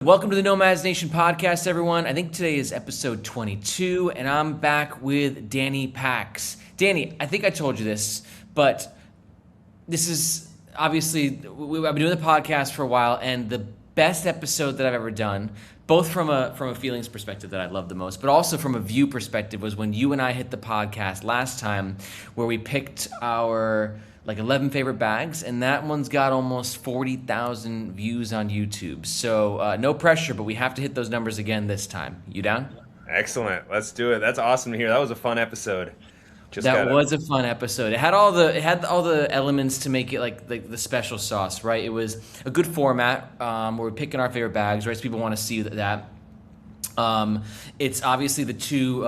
Welcome to the Nomads Nation podcast, everyone. I think today is episode 22, and I'm back with Danny Pax. Danny, I think I told you this, but this is obviously, I've been doing the podcast for a while, and the best episode that I've ever done, both from a feelings perspective that I love the most, but also from a view perspective, was when you and I hit the podcast last time, where we picked our 11 favorite bags, and that one's got almost 40,000 views on YouTube. So no pressure, but we have to hit those numbers again this time. You down? Excellent. Let's do it. That's awesome to hear. That was a fun episode. Was a fun episode. It had all the elements to make it like the special sauce, right? It was a good format where we're picking our favorite bags, right? So people want to see that. It's obviously the two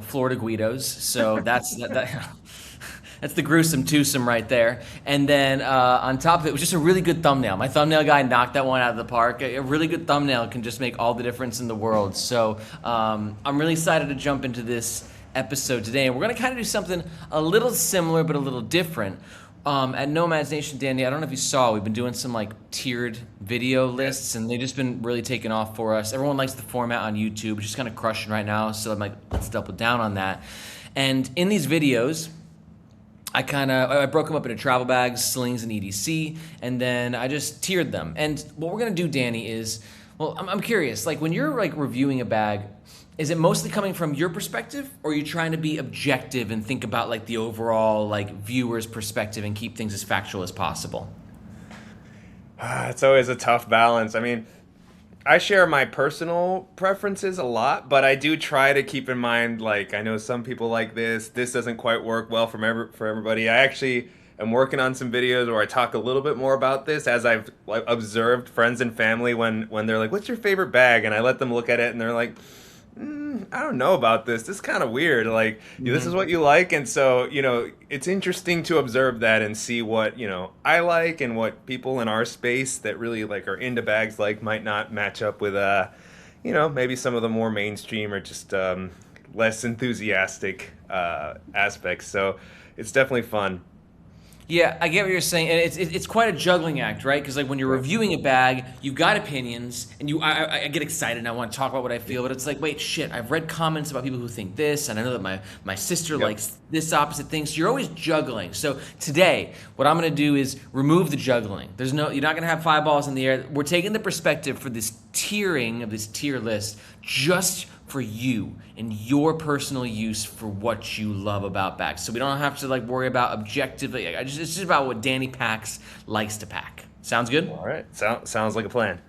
Florida Guidos, so that's that. That's the gruesome twosome right there. And then on top of it was just a really good thumbnail. My thumbnail guy knocked that one out of the park. A really good thumbnail can just make all the difference in the world. So I'm really excited to jump into this episode today. And we're going to kind of do something a little similar but a little different. At Nomads Nation, Danny, I don't know if you saw, we've been doing some tiered video lists, and they've just been really taking off for us. Everyone likes the format on YouTube, which is kind of crushing right now. So I'm like, let's double down on that. And in these videos, I broke them up into travel bags, slings, and EDC, and then I just tiered them. And what we're gonna do, Danny, is, well, I'm curious, when you're reviewing a bag, is it mostly coming from your perspective, or are you trying to be objective and think about the overall viewer's perspective and keep things as factual as possible? It's always a tough balance. I mean, I share my personal preferences a lot, but I do try to keep in mind, I know some people like this doesn't quite work well for everybody. I actually am working on some videos where I talk a little bit more about this, as I've observed friends and family when they're like, what's your favorite bag? And I let them look at it and they're like, I don't know about this. This is kind of weird. This is what you like. And so, it's interesting to observe that and see what, I like and what people in our space that really are into bags might not match up with, maybe some of the more mainstream or just less enthusiastic aspects. So it's definitely fun. Yeah, I get what you're saying, and it's quite a juggling act, right? Because when you're reviewing a bag, you've got opinions, and I get excited and I want to talk about what I feel, but it's wait, shit, I've read comments about people who think this, and I know that my sister likes this opposite thing, so you're always juggling. So today, what I'm going to do is remove the juggling. You're not going to have five balls in the air. We're taking the perspective for this tiering of this tier list just for you and your personal use for what you love about bags. So we don't have to worry about objectively. It's just about what Danny Pax likes to pack. Sounds good? All right. Sounds like a plan.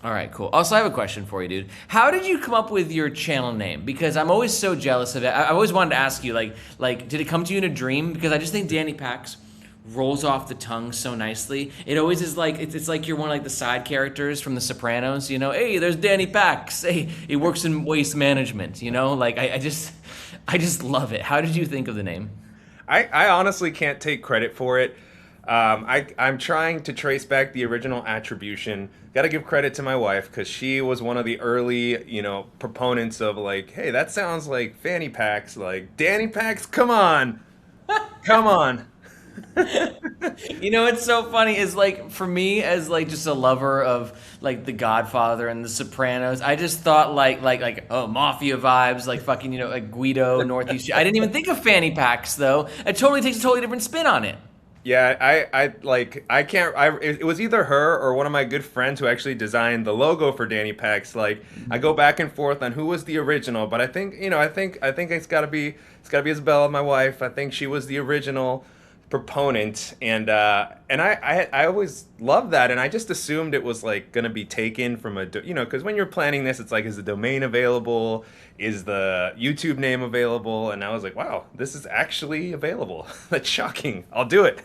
All right, cool. Also, I have a question for you, dude. How did you come up with your channel name? Because I'm always so jealous of it. I always wanted to ask you, did it come to you in a dream? Because I just think Danny Pax rolls off the tongue so nicely. It always is it's like you're one of the side characters from The Sopranos, hey, there's Danny Pax. Hey, he works in waste management, I just love it. How did you think of the name? I honestly can't take credit for it. I'm trying to trace back the original attribution. Got to give credit to my wife, because she was one of the early, proponents of hey, that sounds like fanny packs, Danny Pax, come on. Come on. It's so funny is for me as just a lover of The Godfather and The Sopranos, I just thought mafia vibes, fucking Guido, Northeast. I didn't even think of fanny packs though. It totally takes a totally different spin on it. Yeah, it was either her or one of my good friends who actually designed the logo for Danny Pax. I go back and forth on who was the original, but I think it's gotta be Isabella, my wife. I think she was the original proponent, and I always loved that, and I just assumed it was gonna be taken from because when you're planning this, it's is the domain available, is the YouTube name available, and I was wow, this is actually available. That's shocking. I'll do it.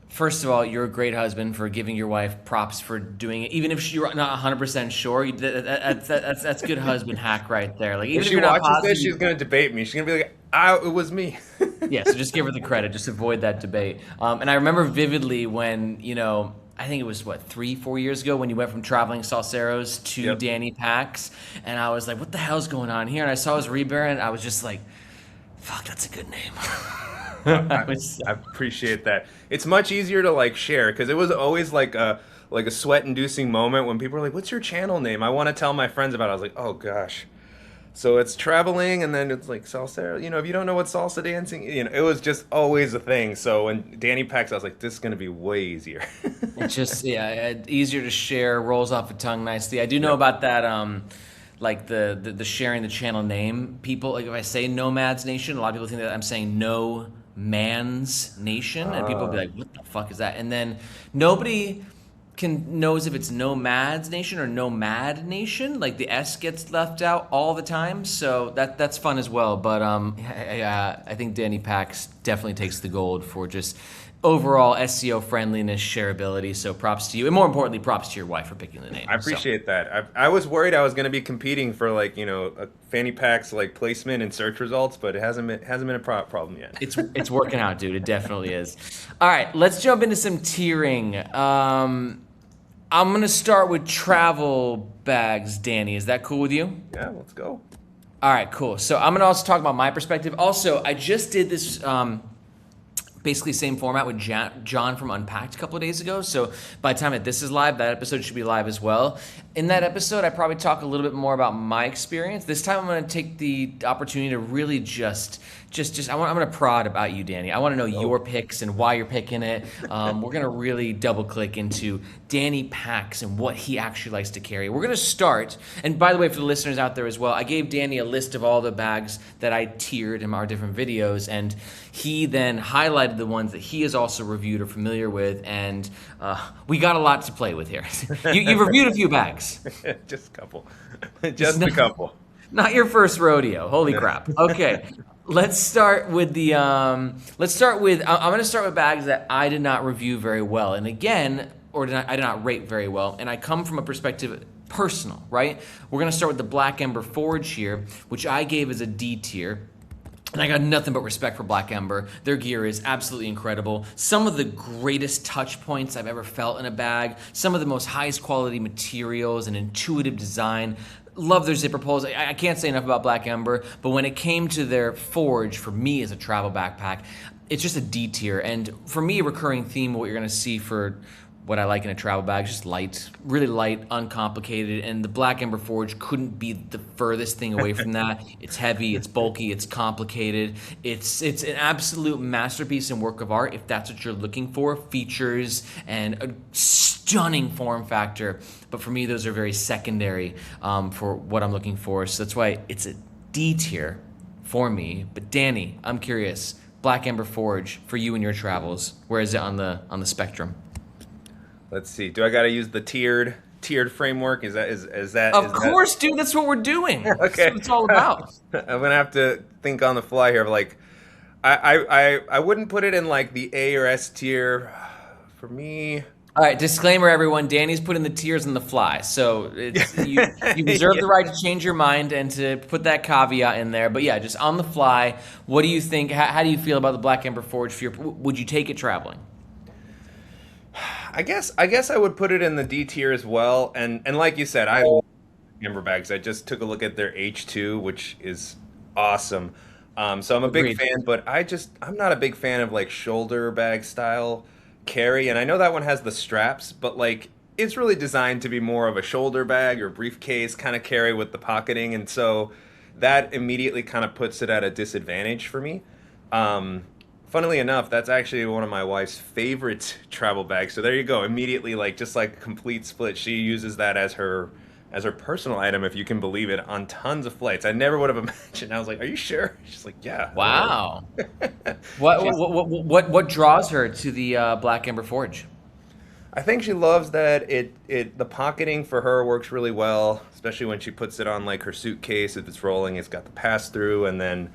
First of all, you're a great husband for giving your wife props for doing it, even if you're not 100% sure. That's good husband hack right there. Even if she watches this, she's gonna debate me. She's gonna be it was me. Yeah, so just give her the credit. Just avoid that debate. And I remember vividly when, I think it was, 3-4 years ago when you went from Traveling Salseros to Danny Pax. And I was like, what the hell's going on here? And I saw his rebrand, and I was just like, fuck, that's a good name. I appreciate that. It's much easier to share, because it was always a like a sweat-inducing moment when people are like, "What's your channel name?" I want to tell my friends about it. I was like, "Oh gosh." So it's traveling, and then it's like salsa. If you don't know what salsa dancing, it was just always a thing. So when Danny Packs, I was like, this is gonna be way easier. It's just easier to share, rolls off the tongue nicely. I do know Yep. about that like the sharing the channel name. People, like if I say Nomads Nation, a lot of people think that I'm saying No Man's Nation, and people will be Uh, like, "What the fuck is that?" And then nobody knows if it's Nomads Nation or Nomad Nation. Like the S gets left out all the time, so that's fun as well. But I think Danny Pax definitely takes the gold for just overall SEO friendliness, shareability. So props to you, and more importantly, props to your wife for picking the name. I So. appreciate that. I was worried I was gonna be competing for like a fanny packs like placement and search results, but it hasn't been a problem yet. It's working out, dude. It definitely is. All right, let's jump into some tiering. I'm gonna start with travel bags, Danny. Is that cool with you? Yeah, let's go. All right, cool. So I'm gonna also talk about my perspective. Also, I just did this basically same format with John from Unpacked a couple of days ago. So by the time that this is live, that episode should be live as well. In that episode, I probably talk a little bit more about my experience. This time, I'm going to take the opportunity to really just I'm going to prod about you, Danny. I want to know your picks and why you're picking it. We're going to really double click into Danny Packs and what he actually likes to carry. We're going to start, and by the way, for the listeners out there as well, I gave Danny a list of all the bags that I tiered in our different videos, and he then highlighted the ones that he has also reviewed or familiar with, and we got a lot to play with here. You've reviewed a few bags. Just a couple. Just a couple. Not your first rodeo. Holy crap. Okay. Let's start with the. I'm going to start with bags that I did not review very well, and again, I did not rate very well, and I come from a perspective personal, right? We're going to start with the Black Ember Forge here, which I gave as a D tier. And I got nothing but respect for Black Ember. Their gear is absolutely incredible. Some of the greatest touch points I've ever felt in a bag. Some of the most highest quality materials and intuitive design. Love their zipper pulls. I can't say enough about Black Ember, but when it came to their Forge, for me as a travel backpack, it's just a D tier. And for me, a recurring theme of what you're gonna see for what I like in a travel bag, just light, really light, uncomplicated, and the Black Ember Forge couldn't be the furthest thing away from that. It's heavy, it's bulky, it's complicated. It's an absolute masterpiece and work of art if that's what you're looking for. Features and a stunning form factor, but for me, those are very secondary for what I'm looking for. So that's why it's a D tier for me. But Danny, I'm curious, Black Ember Forge for you and your travels, where is it on the spectrum? Let's see. Do I got to use the tiered framework? Is that? Of course, dude. That's what we're doing. Okay. That's what it's all about. I'm gonna have to think on the fly here. Like, I wouldn't put it in like the A or S tier. For me. All right. Disclaimer, everyone. Danny's putting the tiers on the fly, so you reserve the right to change your mind and to put that caveat in there. But yeah, just on the fly. What do you think? How do you feel about the Black Ember Forge? Would you take it traveling? I guess I would put it in the D tier as well. And like you said, I love Ember bags. I just took a look at their H2, which is awesome. So I'm a big Agreed. fan, but I'm not a big fan of like shoulder bag style carry. And I know that one has the straps, but like it's really designed to be more of a shoulder bag or briefcase kind of carry with the pocketing. And so that immediately kind of puts it at a disadvantage for me. Funnily enough, that's actually one of my wife's favorite travel bags. So there you go. Immediately, like just like complete split. She uses that as her personal item, if you can believe it, on tons of flights. I never would have imagined. I was like, "Are you sure?" She's like, "Yeah." Wow. What draws her to the Black Ember Forge? I think she loves that the pocketing for her works really well, especially when she puts it on like her suitcase. If it's rolling, it's got the pass through, and then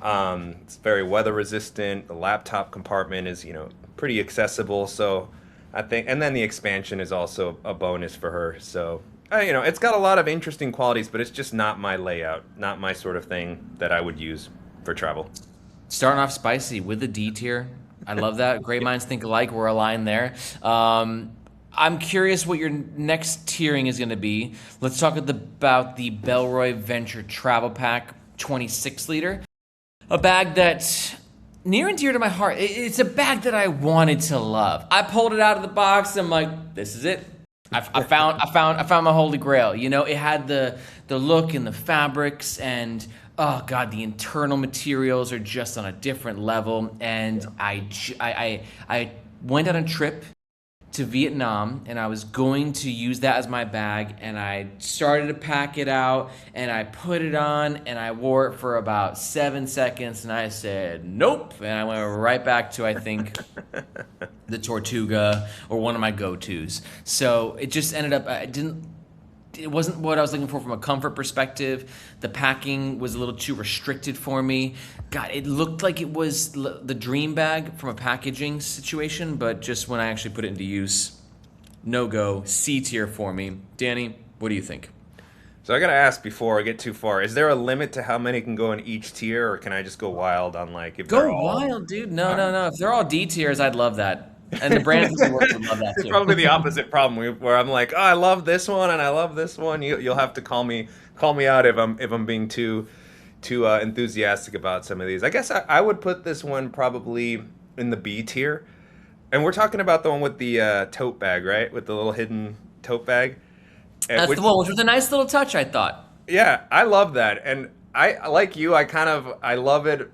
it's very weather resistant. The laptop compartment is, pretty accessible. So I think, and then the expansion is also a bonus for her. So, it's got a lot of interesting qualities, but it's just not my layout, not my sort of thing that I would use for travel. Starting off spicy with the D tier. I love that. Great minds think alike. We're aligned there. I'm curious what your next tiering is going to be. Let's talk about the Bellroy Venture Travel Pack 26 liter. A bag that's near and dear to my heart. It's a bag that I wanted to love. I pulled it out of the box. I'm like, this is it. I found my holy grail. You know, it had the look and the fabrics, and oh god, the internal materials are just on a different level. And I went on a trip to Vietnam, and I was going to use that as my bag, and I started to pack it out, and I put it on, and I wore it for about 7 seconds, and I said nope, and I went right back to, I think, the Tortuga, or one of my go-tos. So it just ended up, it wasn't what I was looking for from a comfort perspective. The packing was a little too restricted for me. God, it looked like it was the dream bag from a packaging situation, but just when I actually put it into use, no go, C tier for me. Danny, what do you think? So I gotta ask before I get too far, is there a limit to how many can go in each tier, or can I just go wild on like if they're Go all wild, dude. No. If they're all D tiers, I'd love that. And the brands would love that It's too. probably the opposite problem where I'm like, oh, I love this one and I love this one. You'll have to call me out if I'm being too enthusiastic about some of these. I guess I would put this one probably in the B tier. And we're talking about the one with the tote bag, right? With the little hidden tote bag. That's the one, which was a nice little touch, I thought. Yeah, I love that. And I like you, I love it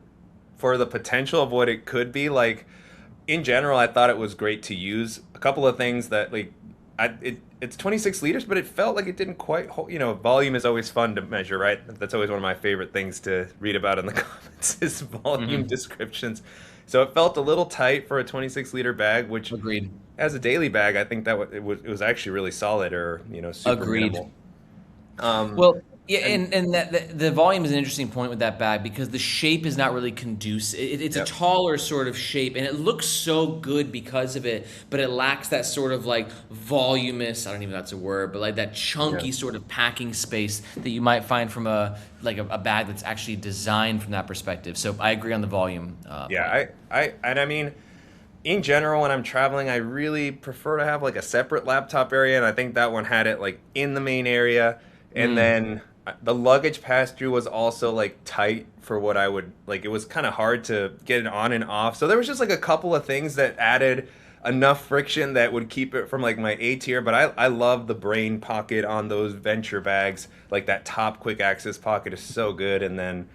for the potential of what it could be. Like, in general, I thought it was great to use. A couple of things that like, it's 26 liters, but it felt like it didn't quite hold. You know, volume is always fun to measure, right? That's always one of my favorite things to read about in the comments is volume descriptions. So it felt a little tight for a 26-liter bag, which Agreed. as a daily bag, I think that it was actually really solid, or super Agreed. minimal. Well, yeah, and the volume is an interesting point with that bag because the shape is not really conducive. It's a Yep. taller sort of shape, and it looks so good because of it, but it lacks that sort of like voluminous, I don't even know if that's a word, but like that chunky Yeah. sort of packing space that you might find from a bag that's actually designed from that perspective. So I agree on the volume. Yeah, I mean, in general, when I'm traveling, I really prefer to have like a separate laptop area, and I think that one had it like in the main area, and then the luggage pass-through was also like tight for what I would like. It was kind of hard to get it on and off, so there was just like a couple of things that added enough friction that would keep it from like my A tier. But I love the brain pocket on those venture bags. Like that top quick access pocket is so good, and then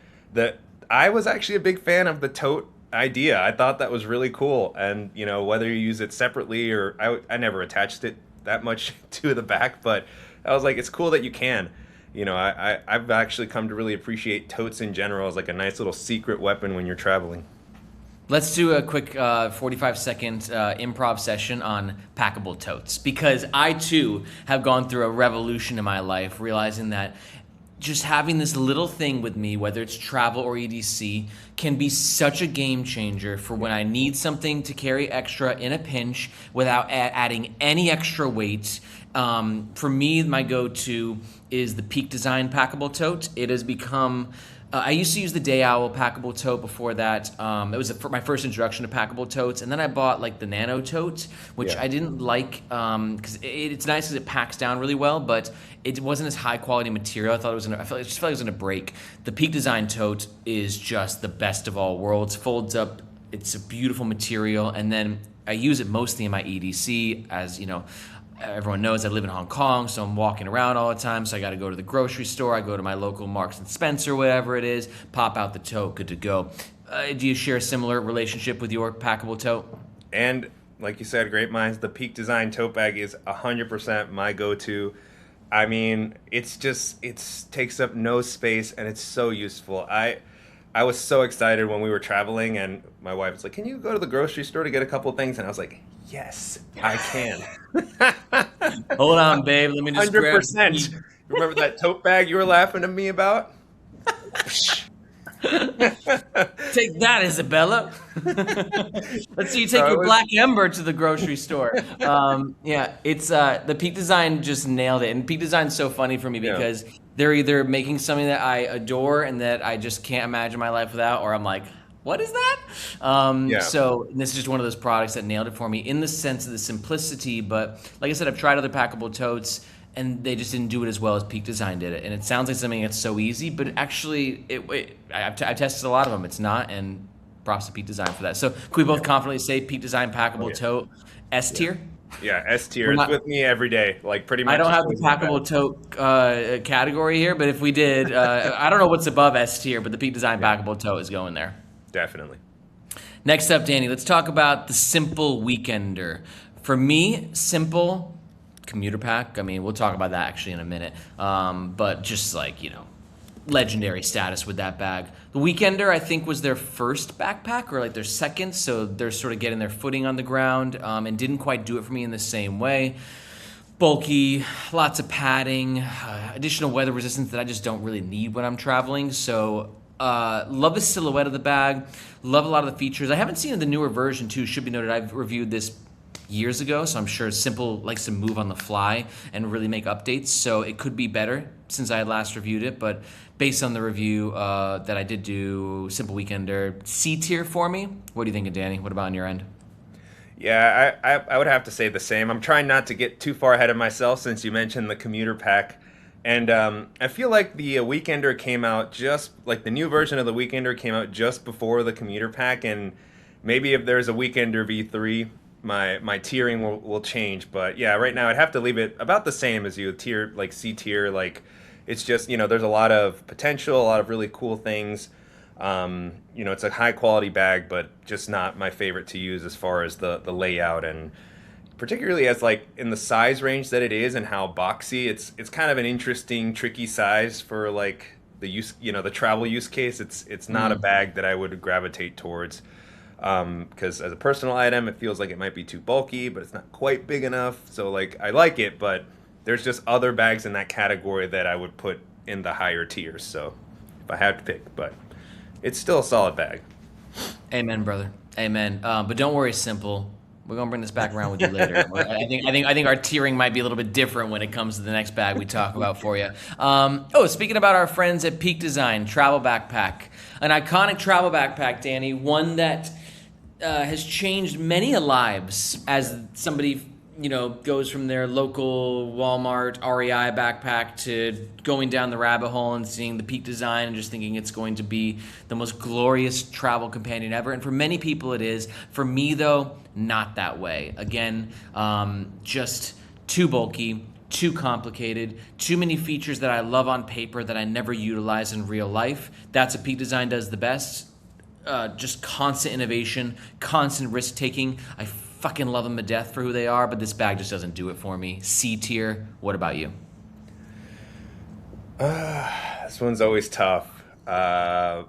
I was actually a big fan of the tote idea. I thought that was really cool, and whether you use it separately or I never attached it that much to the back, but I was like, it's cool that you can. I've actually come to really appreciate totes in general as like a nice little secret weapon when you're traveling. Let's do a quick 45-second improv session on packable totes because I too have gone through a revolution in my life, realizing that just having this little thing with me, whether it's travel or EDC, can be such a game changer for when I need something to carry extra in a pinch without adding any extra weight. For me, my go-to is the Peak Design packable tote. It has become I used to use the Day Owl packable tote before that. It was my first introduction to packable totes, and then I bought like the Nano tote, which I didn't like because it's nice because it packs down really well, but it wasn't as high quality material. I thought it was I just felt like it was gonna break. The Peak Design tote is just the best of all worlds. Folds up. It's a beautiful material, and then I use it mostly in my EDC, as you know. Everyone knows I live in Hong Kong, so I'm walking around all the time. So I got to go to the grocery store. I go to my local Marks and Spencer, whatever it is. Pop out the tote, good to go. Do you share a similar relationship with your packable tote? And like you said, great minds. The Peak Design tote bag is 100% my go-to. I mean, it takes up no space and it's so useful. I was so excited when we were traveling, and my wife was like, "Can you go to the grocery store to get a couple things?" And I was like, "Yes, I can." Hold on, babe. Let me just 100%. grab. Remember that tote bag you were laughing at me about? Take that, Isabella. Let's see you take your Black Ember to the grocery store. Yeah, it's the Peak Design just nailed it, and Peak Design's so funny for me because they're either making something that I adore and that I just can't imagine my life without, or I'm like, what is that? So this is just one of those products that nailed it for me in the sense of the simplicity. But like I said, I've tried other packable totes, and they just didn't do it as well as Peak Design did it. And it sounds like something that's so easy, but actually, I've tested a lot of them. It's not, and props to Peak Design for that. So can we both confidently say Peak Design packable tote S tier? Yeah, S tier. We're It's not. with me every day. Like pretty I much don't have the always in the bag. packable tote category here, but if we did, I don't know what's above S tier, but the Peak Design Yeah, packable tote is going there. definitely. Next up, Danny, let's talk about the Simple Weekender. For me, Simple commuter pack. I mean, we'll talk about that actually in a minute. But just like, legendary status with that bag. The Weekender, I think, was their first backpack or like their second, so they're sort of getting their footing on the ground and didn't quite do it for me in the same way. Bulky, lots of padding, additional weather resistance that I just don't really need when I'm traveling. So, love the silhouette of the bag. Love a lot of the features. I haven't seen the newer version too. Should be noted, I've reviewed this years ago, so I'm sure Simple likes to move on the fly and really make updates. So it could be better since I had last reviewed it. But based on the review that I did do, Simple Weekender C tier for me. What do you think, Danny? What about on your end? Yeah, I would have to say the same. I'm trying not to get too far ahead of myself since you mentioned the commuter pack. And I feel like the Weekender came out just like the new version of the Weekender came out just before the commuter pack. And maybe if there's a Weekender V3, my tiering will change. But yeah, right now I'd have to leave it about the same as you. Tier, like C tier, like it's just, there's a lot of potential, a lot of really cool things. It's a high quality bag, but just not my favorite to use as far as the layout, and particularly as like in the size range that it is and how boxy. It's kind of an interesting, tricky size for like the use, the travel use case. It's not a bag that I would gravitate towards. Because as a personal item, it feels like it might be too bulky, but it's not quite big enough. So like I like it, but there's just other bags in that category that I would put in the higher tiers. So if I had to pick, but it's still a solid bag. Amen, brother. Amen. But don't worry, Simple. We're gonna bring this back around with you later. I think our tiering might be a little bit different when it comes to the next bag we talk about for you. Speaking about our friends at Peak Design Travel Backpack, an iconic travel backpack, Danny, one that has changed many a lives as somebody goes from their local Walmart REI backpack to going down the rabbit hole and seeing the Peak Design and just thinking it's going to be the most glorious travel companion ever. And for many people it is. For me, though, not that way. Again, just too bulky, too complicated, too many features that I love on paper that I never utilize in real life. That's what Peak Design does the best. Just constant innovation, constant risk taking. I fucking love them to death for who they are, but this bag just doesn't do it for me. C tier. What about you? This one's always tough. Because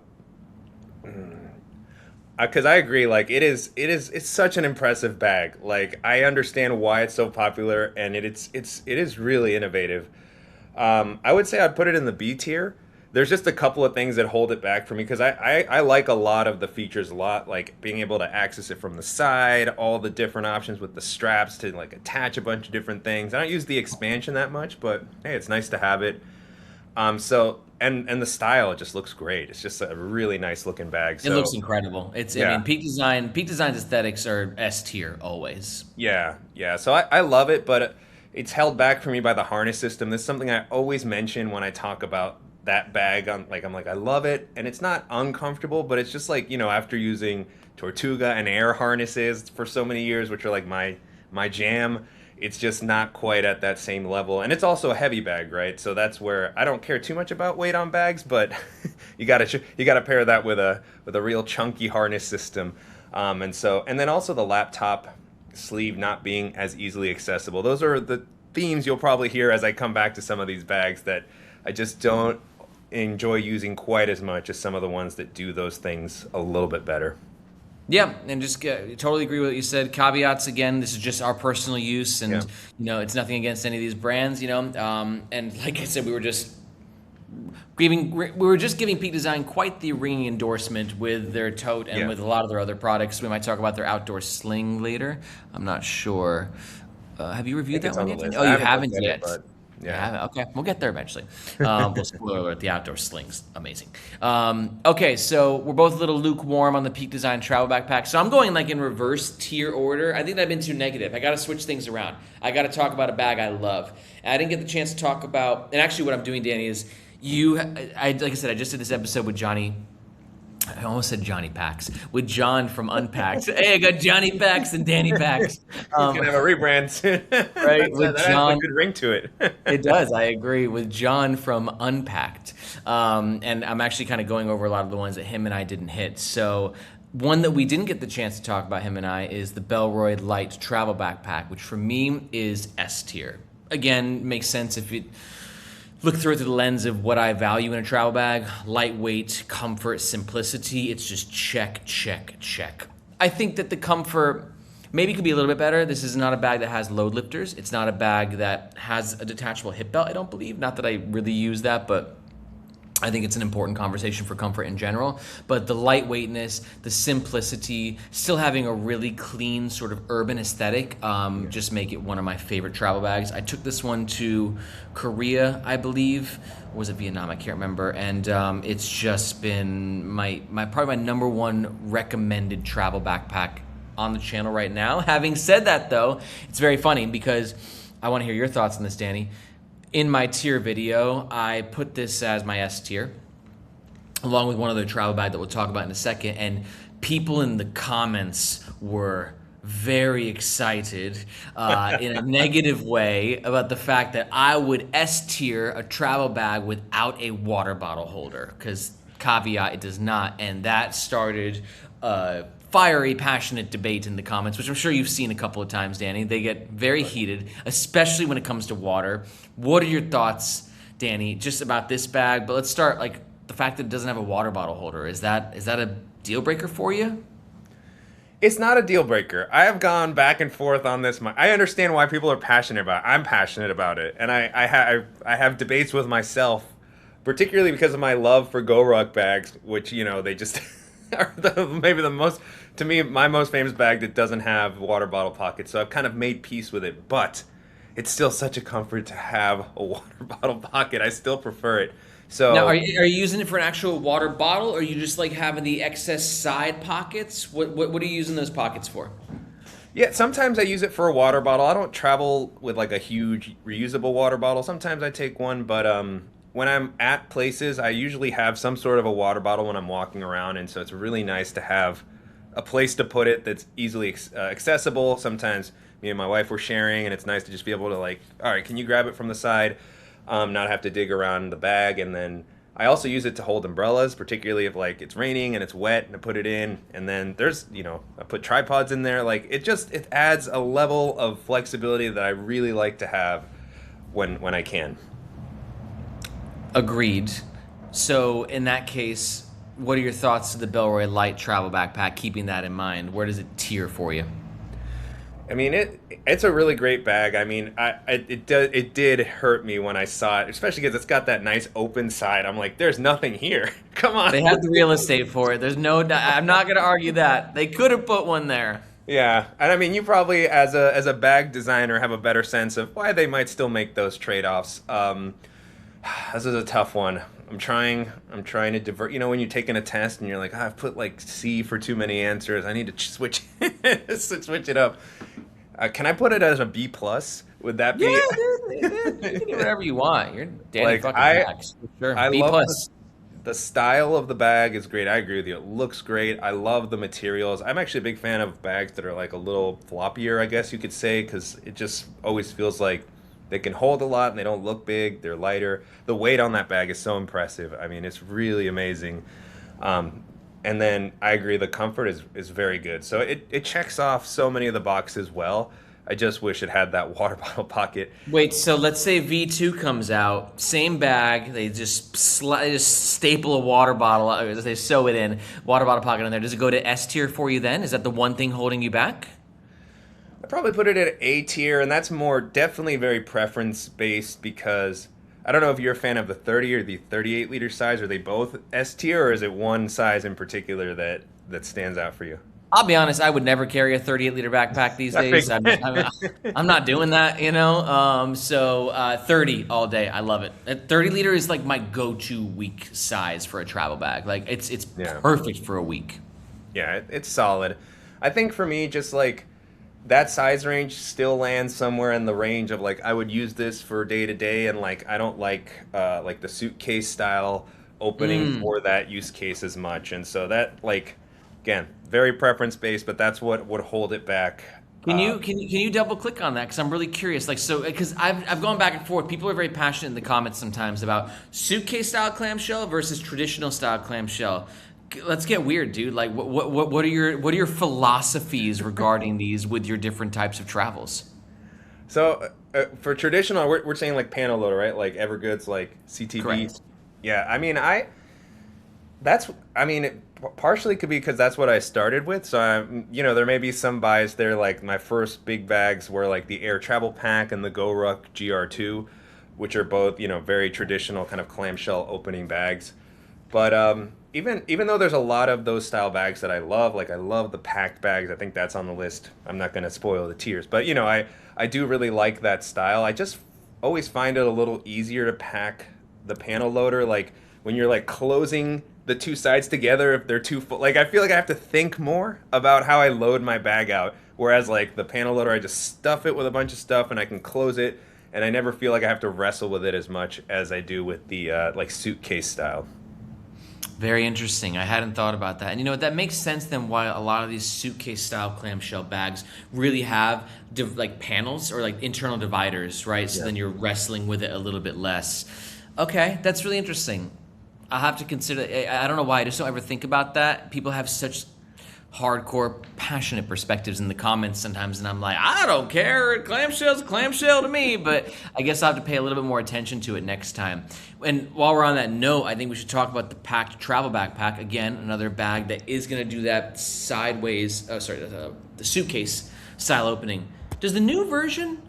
I agree, like it's such an impressive bag. Like I understand why it's so popular, and it is really innovative. I would say I'd put it in the B tier. There's just a couple of things that hold it back for me because I like a lot of the features a lot, like being able to access it from the side, all the different options with the straps to like attach a bunch of different things. I don't use the expansion that much, but hey, it's nice to have it. And the style, it just looks great. It's just a really nice looking bag. It So looks incredible. yeah. I mean, Peak Design's aesthetics are S tier always. Yeah, yeah. So I love it, but it's held back for me by the harness system. This is something I always mention when I talk about that bag. I'm like, I love it, and it's not uncomfortable, but it's just like, after using Tortuga and Air harnesses for so many years, which are like my jam, it's just not quite at that same level. And it's also a heavy bag, right? So that's where I don't care too much about weight on bags, but you gotta pair that with a real chunky harness system. And then also the laptop sleeve not being as easily accessible. Those are the themes you'll probably hear as I come back to some of these bags that I just don't enjoy using quite as much as some of the ones that do those things a little bit better. Yeah, and just totally agree with what you said. Caveats again. This is just our personal use, and it's nothing against any of these brands. And like I said, we were just giving Peak Design quite the ringing endorsement with their tote and with a lot of their other products. We might talk about their outdoor sling later. I'm not sure. Have you reviewed that one yet? Oh, you haven't yet. Yeah. Okay, we'll get there eventually. Spoiler alert: the outdoor slings, amazing. Okay, so we're both a little lukewarm on the Peak Design travel backpack. So I'm going like in reverse tier order. I think I've been too negative. I got to switch things around. I got to talk about a bag I love. And I didn't get the chance to talk about. And actually, what I'm doing, Danny, is like I said, I just did this episode with Johnny I almost said Johnny Packs with John from Unpacked. Hey, I got Johnny Packs and Danny Packs. He's gonna have a rebrand soon. Right, with That has a John. good ring to It it. does. I agree with John from Unpacked. And I'm actually kind of going over a lot of the ones that him and I didn't hit. So, one that we didn't get the chance to talk about, him and I, is the Bellroy Light Travel Backpack, which for me is S tier. Again, makes sense if you look through it through the lens of what I value in a travel bag: lightweight, comfort, simplicity. It's just check, check, check. I think that the comfort maybe could be a little bit better. This is not a bag that has load lifters. It's not a bag that has a detachable hip belt, I don't believe. Not that I really use that, but I think it's an important conversation for comfort in general. But the lightweightness, the simplicity, still having a really clean sort of urban aesthetic, just make it one of my favorite travel bags. I took this one to Korea, I believe. Or was it Vietnam? I can't remember. And it's just been my probably my number one recommended travel backpack on the channel right now. Having said that, though, it's very funny because I want to hear your thoughts on this, Danny. In my tier video, I put this as my S tier, along with one other travel bag that we'll talk about in a second. And people in the comments were very excited in a negative way about the fact that I would S tier a travel bag without a water bottle holder, because caveat, it does not. And that started fiery, passionate debate in the comments, which I'm sure you've seen a couple of times, Danny. They get very heated, especially when it comes to water. What are your thoughts, Danny, just about this bag? But let's start like the fact that it doesn't have a water bottle holder. Is that a deal breaker for you? It's not a deal breaker. I have gone back and forth on this. I understand why people are passionate about it. I'm passionate about it, and I have debates with myself, particularly because of my love for GoRuck bags, which they just are maybe the most, to me, my most famous bag that doesn't have water bottle pockets. So I've kind of made peace with it, but it's still such a comfort to have a water bottle pocket. I still prefer it. So Now, are you using it for an actual water bottle, or are you just like having the excess side pockets? What are you using those pockets for? yeah, sometimes I use it for a water bottle. I don't travel with like a huge reusable water bottle. Sometimes I take one, but when I'm at places, I usually have some sort of a water bottle when I'm walking around, and so it's really nice to have a place to put it that's easily accessible. Sometimes me and my wife were sharing, and it's nice to just be able to like, all right, can you grab it from the side, not have to dig around the bag. And then I also use it to hold umbrellas, particularly if like it's raining and it's wet, and I put it in. And then there's, I put tripods in there. Like it adds a level of flexibility that I really like to have when I can. Agreed. So in that case, what are your thoughts to the Bellroy Light Travel Backpack? Keeping that in mind, where does it tier for you? I mean, it's a really great bag. I mean, it did hurt me when I saw it, especially because it's got that nice open side. I'm like, there's nothing here. Come on. They have the real estate for it. There's no. I'm not going to argue that they could have put one there. Yeah, and I mean, you probably as a bag designer have a better sense of why they might still make those trade-offs. This is a tough one. I'm trying to divert. When you're taking a test and you're like, I've put like C for too many answers. I need to switch switch it up. Can I put it as a B plus? Would that be? Yeah, dude, you can do whatever you want. You're Danny Like fucking I, Max. Sure. I B love plus. the style of the bag is great. I agree with you. It looks great. I love the materials. I'm actually a big fan of bags that are like a little floppier, I guess you could say, because it just always feels like they can hold a lot and they don't look big. They're lighter. The weight on that bag is so impressive. I mean, it's really amazing. And then I agree, the comfort is very good. So it checks off so many of the boxes well. I just wish it had that water bottle pocket. Wait, so let's say V2 comes out, same bag, they just staple a water bottle, or they sew it in, water bottle pocket in there. Does it go to S tier for you then? Is that the one thing holding you back? I'd probably put it at A tier, and that's more definitely very preference based because I don't know if you're a fan of the 30 or the 38 liter size. Are they both S tier, or is it one size in particular that stands out for you? I'll be honest, I would never carry a 38 liter backpack these days. I'm not doing that, So 30 all day. I love it. 30 liter is like my go-to week size for a travel bag. Like it's Yeah. perfect for a week. Yeah, it's solid. I think for me, just like that size range still lands somewhere in the range of like I would use this for day to day, and like I don't like the suitcase style opening for that use case as much. And so that, like, again, very preference based, but that's what would hold it back. Can you double click on that? Because I'm really curious. Like, so because I've gone back and forth. People are very passionate in the comments sometimes about suitcase style clamshell versus traditional style clamshell. Let's get weird, dude. Like, what are your philosophies regarding these with your different types of travels? So for traditional, we're saying like panel loader, right? Like Evergood's like CTV. Correct. Yeah, I mean, it partially could be because that's what I started with. So there may be some buys there. Like my first big bags were like the Air Travel Pack and the GoRuck GR2, which are both very traditional kind of clamshell opening bags. But even though there's a lot of those style bags that I love, like I love the packed bags. I think that's on the list. I'm not going to spoil the tiers, but I do really like that style. I just always find it a little easier to pack the panel loader, like when you're like closing the two sides together if they're too full. Like I feel like I have to think more about how I load my bag out, whereas like the panel loader, I just stuff it with a bunch of stuff and I can close it, and I never feel like I have to wrestle with it as much as I do with the like suitcase style. Very interesting. I hadn't thought about that. And you know what? That makes sense then why a lot of these suitcase style clamshell bags really have like panels or like internal dividers, right? So then you're wrestling with it a little bit less. Okay, that's really interesting. I'll have to consider. I don't know why. I just don't ever think about that. People have such hardcore, passionate perspectives in the comments sometimes, and I'm like, I don't care. Clamshell's a clamshell to me, but I guess I'll have to pay a little bit more attention to it next time. And while we're on that note, I think we should talk about the packed travel backpack. Again, another bag that is going to do that sideways, the suitcase style opening. Does the new version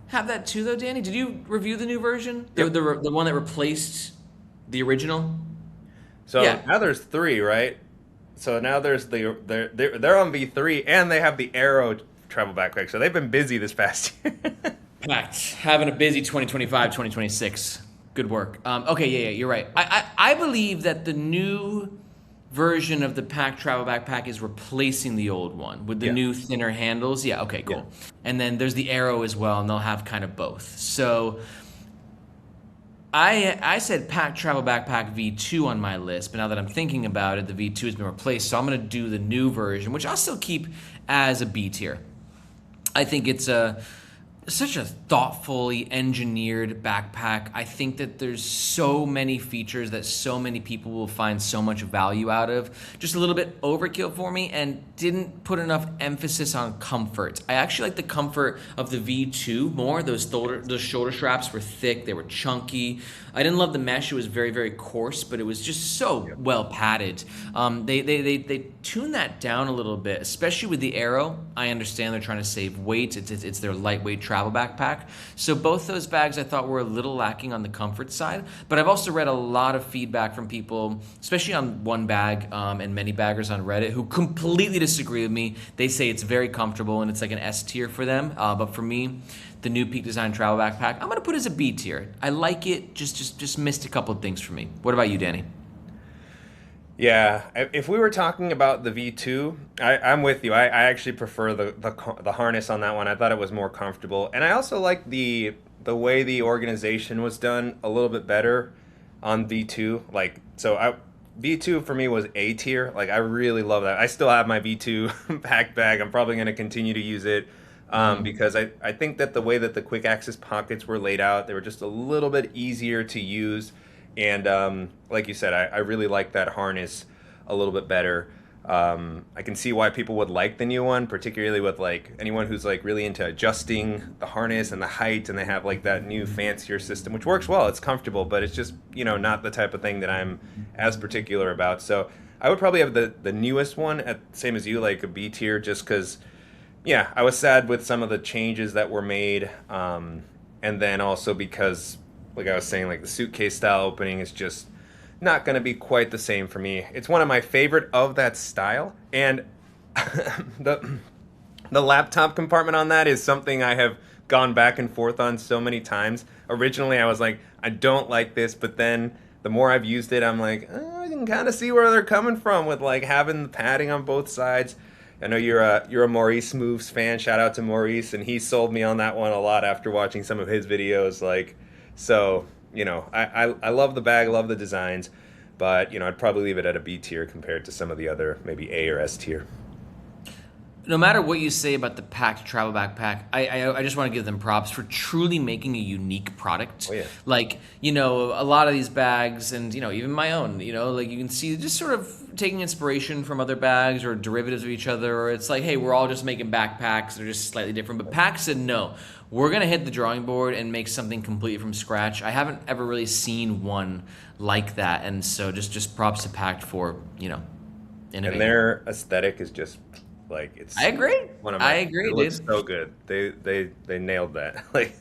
have that too, though, Danny? Did you review the new version? Yep. The one that replaced the original? So now there's 3, right? So now there's they're on V3 and they have the Aero travel backpack. So they've been busy this past year. Packed. Having a busy 2025, 2026. Good work. Okay, yeah, you're right. I believe that the new version of the packed travel backpack is replacing the old one with the new thinner handles. Yeah, okay, cool. Yeah. And then there's the Aero as well, and they'll have kind of both. So I said packed travel backpack V2 on my list, but now that I'm thinking about it, the V2 has been replaced, so I'm going to do the new version, which I'll still keep as a B tier. I think it's such a thoughtfully engineered backpack. I think that there's so many features that so many people will find so much value out of. Just a little bit overkill for me and didn't put enough emphasis on comfort. I actually like the comfort of the V2 more. Those shoulder straps were thick. They were chunky. I didn't love the mesh. It was very, very coarse, but it was just so well padded. They tuned that down a little bit, especially with the Aero. I understand they're trying to save weight. It's their lightweight travel backpack. So both those bags I thought were a little lacking on the comfort side, but I've also read a lot of feedback from people, especially on One Bag and many baggers on Reddit, who completely disagree with me. They say it's very comfortable and it's like an S tier for them, but for me, the new Peak Design travel backpack, I'm gonna put as a B tier. I like it, just missed a couple of things for me. What about you, Danny? Yeah, if we were talking about the V2, I'm with you. I actually prefer the harness on that one. I thought it was more comfortable, and I also like the way the organization was done a little bit better on V2. Like, V2 for me was A tier. Like, I really love that. I still have my V2 packed bag. I'm probably going to continue to use it because I think that the way that the quick access pockets were laid out, they were just a little bit easier to use. And like you said, I really like that harness a little bit better. I can see why people would like the new one, particularly with like anyone who's like really into adjusting the harness and the height, and they have like that new fancier system, which works well. It's comfortable, but it's just, not the type of thing that I'm as particular about. So I would probably have the newest one at same as you, like a B tier, just because, I was sad with some of the changes that were made. And then also because, like I was saying, like the suitcase style opening is just not going to be quite the same for me. It's one of my favorite of that style, and the laptop compartment on that is something I have gone back and forth on so many times. Originally, I was like, I don't like this, but then the more I've used it, I'm like, I can kind of see where they're coming from with like having the padding on both sides. I know you're a Maurice Moves fan. Shout out to Maurice, and he sold me on that one a lot after watching some of his videos. So, I love the bag, love the designs. But I'd probably leave it at a B tier compared to some of the other maybe A or S tier. No matter what you say about the packed travel backpack, I just want to give them props for truly making a unique product. Oh yeah. Like, a lot of these bags and, even my own, like you can see just sort of taking inspiration from other bags or derivatives of each other, or it's like, hey, we're all just making backpacks. They're just slightly different. But Pack said, no, we're going to hit the drawing board and make something completely from scratch. I haven't ever really seen one like that. And so just props to Pack for, innovating. And their aesthetic is just like it's. I agree. I agree, it dude. looks so good. They nailed that. Like.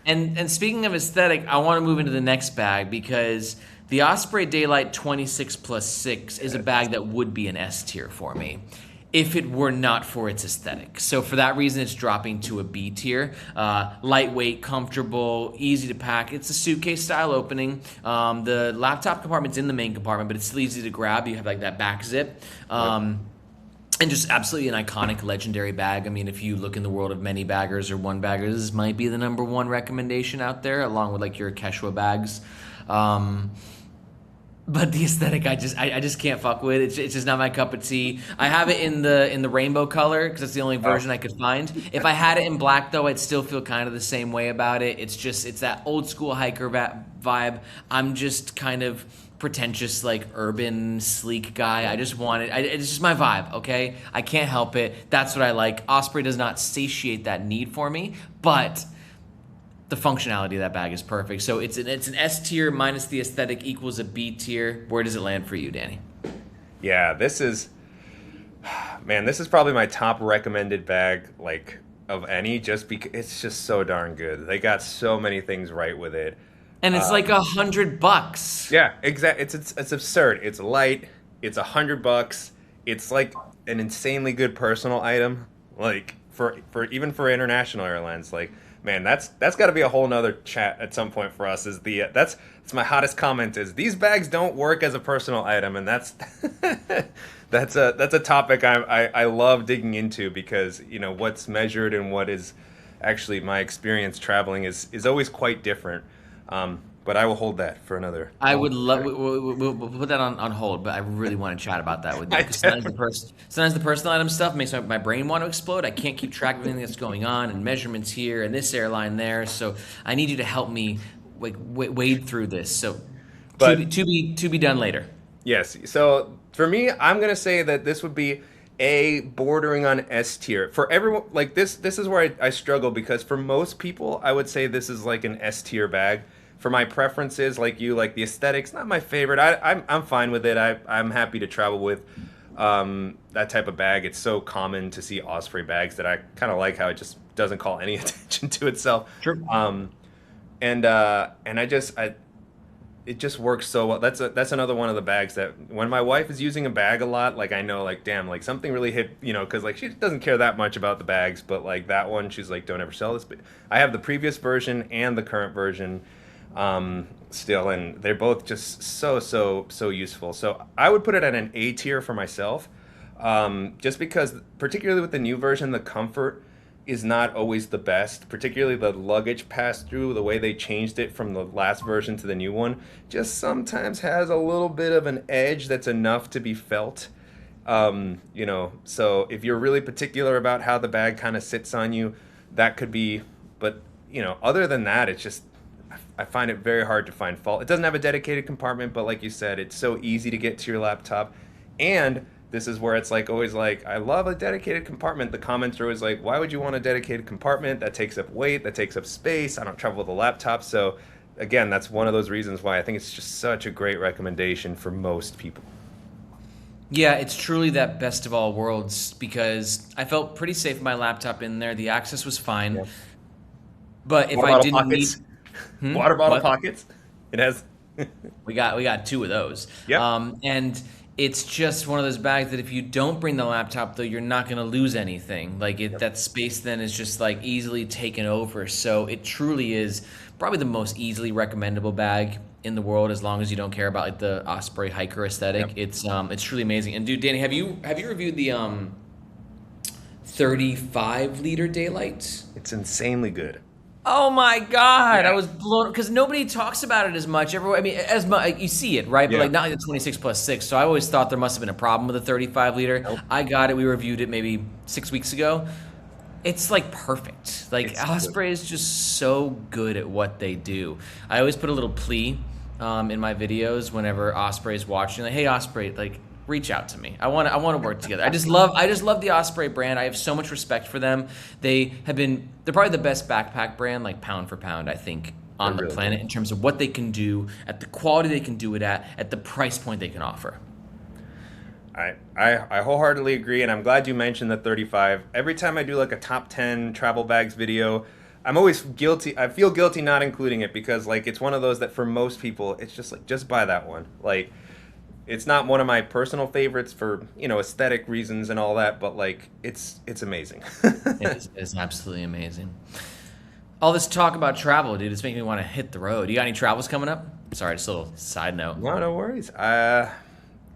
And speaking of aesthetic, I want to move into the next bag because the Osprey Daylight 26+6 is a bag that would be an S tier for me if it were not for its aesthetic. So for that reason, it's dropping to a B tier. Lightweight, comfortable, easy to pack. It's a suitcase style opening. The laptop compartment's in the main compartment, but it's still easy to grab. You have like that back zip. And just absolutely an iconic, legendary bag. I mean, if you look in the world of many baggers or one baggers, this might be the number one recommendation out there, along with like your Quechua bags. But the aesthetic, I just can't fuck with. It's just not my cup of tea. I have it in the rainbow color because it's the only version I could find. If I had it in black though, I'd still feel kind of the same way about it. It's that old school hiker vibe. I'm just kind of pretentious, like urban, sleek guy. I just want it. It's just my vibe, okay? I can't help it. That's what I like. Osprey does not satiate that need for me, but the functionality of that bag is perfect. So it's an S tier minus the aesthetic equals a B tier. Where does it land for you, Danny? Yeah, this is probably my top recommended bag, like of any, just because it's just so darn good. They got so many things right with it. And it's like $100. Yeah, exactly. It's absurd. It's light. It's $100. It's like an insanely good personal item. Like for even for international airlines. Like, man, that's got to be a whole nother chat at some point for us. That's my hottest comment is these bags don't work as a personal item, and that's that's a topic I love digging into because what's measured and what is actually my experience traveling is always quite different. But I will hold that for another. I would love. We'll put that on hold, but I really want to chat about that with you. Because sometimes the personal item stuff makes my brain want to explode. I can't keep track of everything that's going on and measurements here and this airline there. So I need you to help me wade through this. So to be done later. Yes. So for me, I'm gonna say that this would be A, bordering on S tier. For everyone, like this is where I struggle because for most people, I would say this is like an S tier bag. For my preferences, like the aesthetics, not my favorite. I'm fine with it. I'm happy to travel with that type of bag. It's so common to see Osprey bags that I kind of like how it just doesn't call any attention to itself. Sure. And it just works so well. That's another one of the bags that when my wife is using a bag a lot, like I know, like damn, like something really hit, because like she doesn't care that much about the bags, but like that one, she's like, don't ever sell this. But I have the previous version and the current version still, and they're both just so useful. So I would put it at an A tier for myself, just because particularly with the new version, the comfort is not always the best, particularly the luggage pass-through, the way they changed it from the last version to the new one, just sometimes has a little bit of an edge that's enough to be felt. So if you're really particular about how the bag kind of sits on you, that could be, but other than that, it's just, I find it very hard to find fault. It doesn't have a dedicated compartment, but like you said, it's so easy to get to your laptop. And this is where it's like always like, I love a dedicated compartment. The comments are always like, why would you want a dedicated compartment? That takes up weight, that takes up space. I don't travel with a laptop. So again, that's one of those reasons why I think it's just such a great recommendation for most people. Yeah, it's truly that best of all worlds because I felt pretty safe with my laptop in there. The access was fine. Yeah. But if I didn't need water bottle pockets, it has. we got two of those. Yeah. And it's just one of those bags that if you don't bring the laptop, though, you're not going to lose anything. Like that space then is just like easily taken over. So it truly is probably the most easily recommendable bag in the world, as long as you don't care about like the Osprey hiker aesthetic. Yep. It's truly amazing. And dude, Danny, have you reviewed the 35 liter Daylight? It's insanely good. Oh my God, I Yeah. was blown because nobody talks about it as much. Everyone, I mean, as much you see it, right? But Yeah. like not like the 26 plus six. So I always thought there must have been a problem with the 35 liter. Nope. I got it. We reviewed it maybe 6 weeks ago. It's like perfect. Like It's good. Osprey is just so good at what they do. I always put a little plea in my videos whenever Osprey is watching. Like, hey Osprey, like reach out to me. I want to work together. I just love the Osprey brand. I have so much respect for them. They're probably the best backpack brand, like pound for pound, I think, They're on the really planet good. in terms of what they can do, at the quality they can do it at the price point they can offer. I wholeheartedly agree, and I'm glad you mentioned the 35. Every time I do like a top 10 travel bags video, I'm always guilty. I feel guilty not including it because like it's one of those that for most people, it's just like just buy that one. Like it's not one of my personal favorites for, aesthetic reasons and all that, but like it's amazing. It's absolutely amazing. All this talk about travel, dude, it's making me want to hit the road. You got any travels coming up? Sorry, just a little side note. No worries.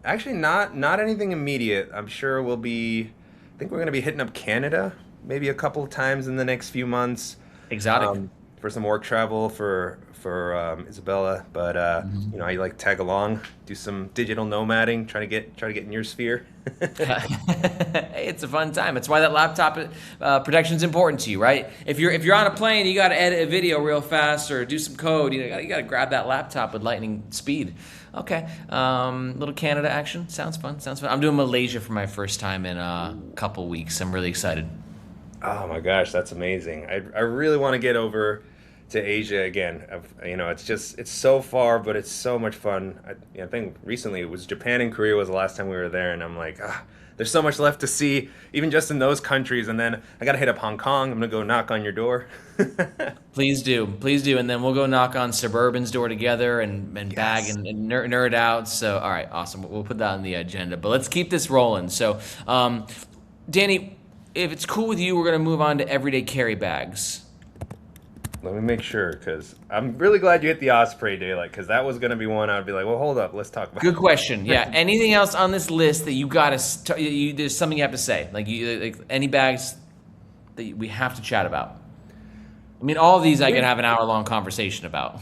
Actually, not anything immediate. I'm sure we'll be. I think we're gonna be hitting up Canada maybe a couple of times in the next few months Exotic. for some work travel for Isabella. But I like tag along, do some digital nomading, try to get in your sphere. Hey, it's a fun time. It's why that laptop protection is important to you, right? If you're on a plane, you got to edit a video real fast or do some code. You got to grab that laptop with lightning speed. Okay, little Canada action sounds fun. Sounds fun. I'm doing Malaysia for my first time in a couple weeks. I'm really excited. Oh my gosh, that's amazing. I really want to get over to Asia again. It's so far, but it's so much fun. I think recently it was Japan and Korea was the last time we were there, and I'm like, there's so much left to see, even just in those countries. And then I gotta hit up Hong Kong. I'm gonna go knock on your door. Please do, and then we'll go knock on Suburban's door together and bag Yes. and nerd out. So, all right, awesome. We'll put that on the agenda. But let's keep this rolling. So, Danny, if it's cool with you, we're gonna move on to everyday carry bags. Let me make sure, because I'm really glad you hit the Osprey daylight, because that was gonna be one I'd be like, well, hold up, let's talk about. Good question. Yeah. Anything else on this list that you gotta? There's something you have to say. Like any bags that we have to chat about. I mean, all of these I could have an hour-long conversation about.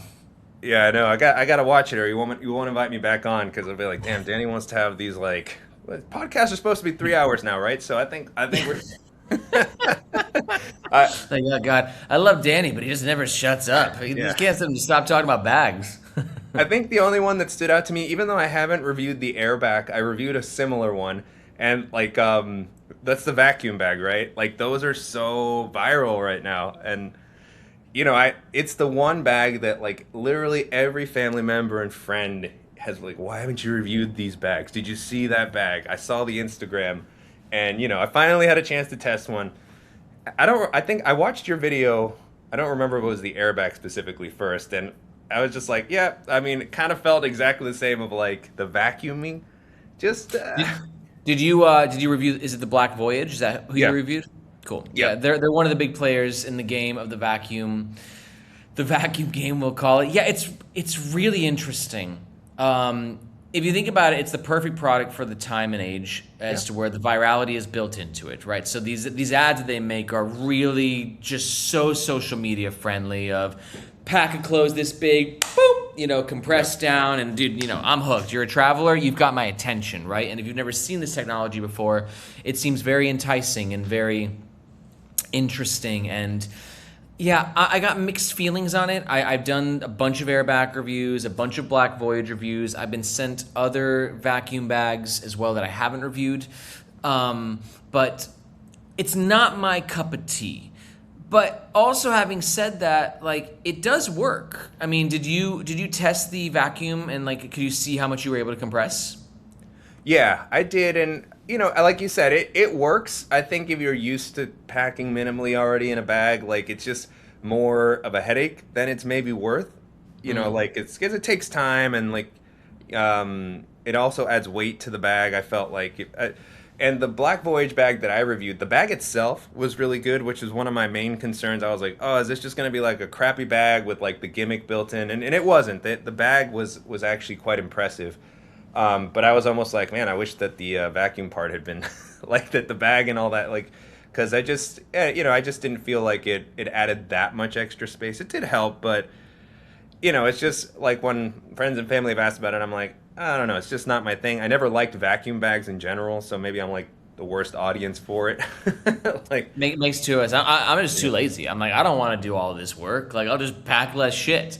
Yeah, I know. I gotta watch it, or you won't invite me back on, because I'll be like, damn, Danny wants to have these like podcasts are supposed to be 3 hours now, right? So I think we're. I, Like, oh God, I love Danny, but he just never shuts up. You yeah. just can't get him to stop talking about bags. I think the only one that stood out to me, even though I haven't reviewed the airback, I reviewed a similar one, and like that's the vacuum bag, right? Like those are so viral right now, and it's the one bag that like literally every family member and friend has like, why haven't you reviewed these bags? Did you see that bag? I saw the Instagram, and I finally had a chance to test one. I think I watched your video. I don't remember if it was the airbag specifically first, and I was just like, yeah. I mean, it kind of felt exactly the same of like the vacuuming. Just Did you review? Is it the Black Voyage? Is that who you yeah, reviewed? Cool. yeah, Yeah, they're one of the big players in the game of the vacuum. The vacuum game, we'll call it. Yeah, it's really interesting. If you think about it, it's the perfect product for the time and age yeah. as to where the virality is built into it, right? So these ads that they make are really just so social media friendly. Of pack of clothes this big, boop, compressed down, and dude, I'm hooked. You're a traveler, you've got my attention, right? And if you've never seen this technology before, it seems very enticing and very interesting. And yeah, I got mixed feelings on it. I've done a bunch of Airback reviews, a bunch of Black Voyage reviews. I've been sent other vacuum bags as well that I haven't reviewed. But it's not my cup of tea. But also having said that, like it does work. I mean, did you test the vacuum and like could you see how much you were able to compress? Yeah, I did, and like you said, it works. I think if you're used to packing minimally already in a bag, like it's just more of a headache than it's maybe worth. Like it's because it takes time, and like it also adds weight to the bag. I felt like and the Black Voyage bag that I reviewed, the bag itself was really good, which is one of my main concerns. I was like, oh, is this just going to be like a crappy bag with like the gimmick built in? And it wasn't. The bag was actually quite impressive. But I was almost like, man, I wish that the vacuum part had been like that. The bag and all that, like because I just I just didn't feel like it added that much extra space. It did help, but it's just like when friends and family have asked about it, I'm like, I don't know, it's just not my thing. I never liked vacuum bags in general, so maybe I'm like the worst audience for it. Like, Makes two of us. I'm just too lazy. I'm like, I don't want to do all this work. Like, I'll just pack less shit.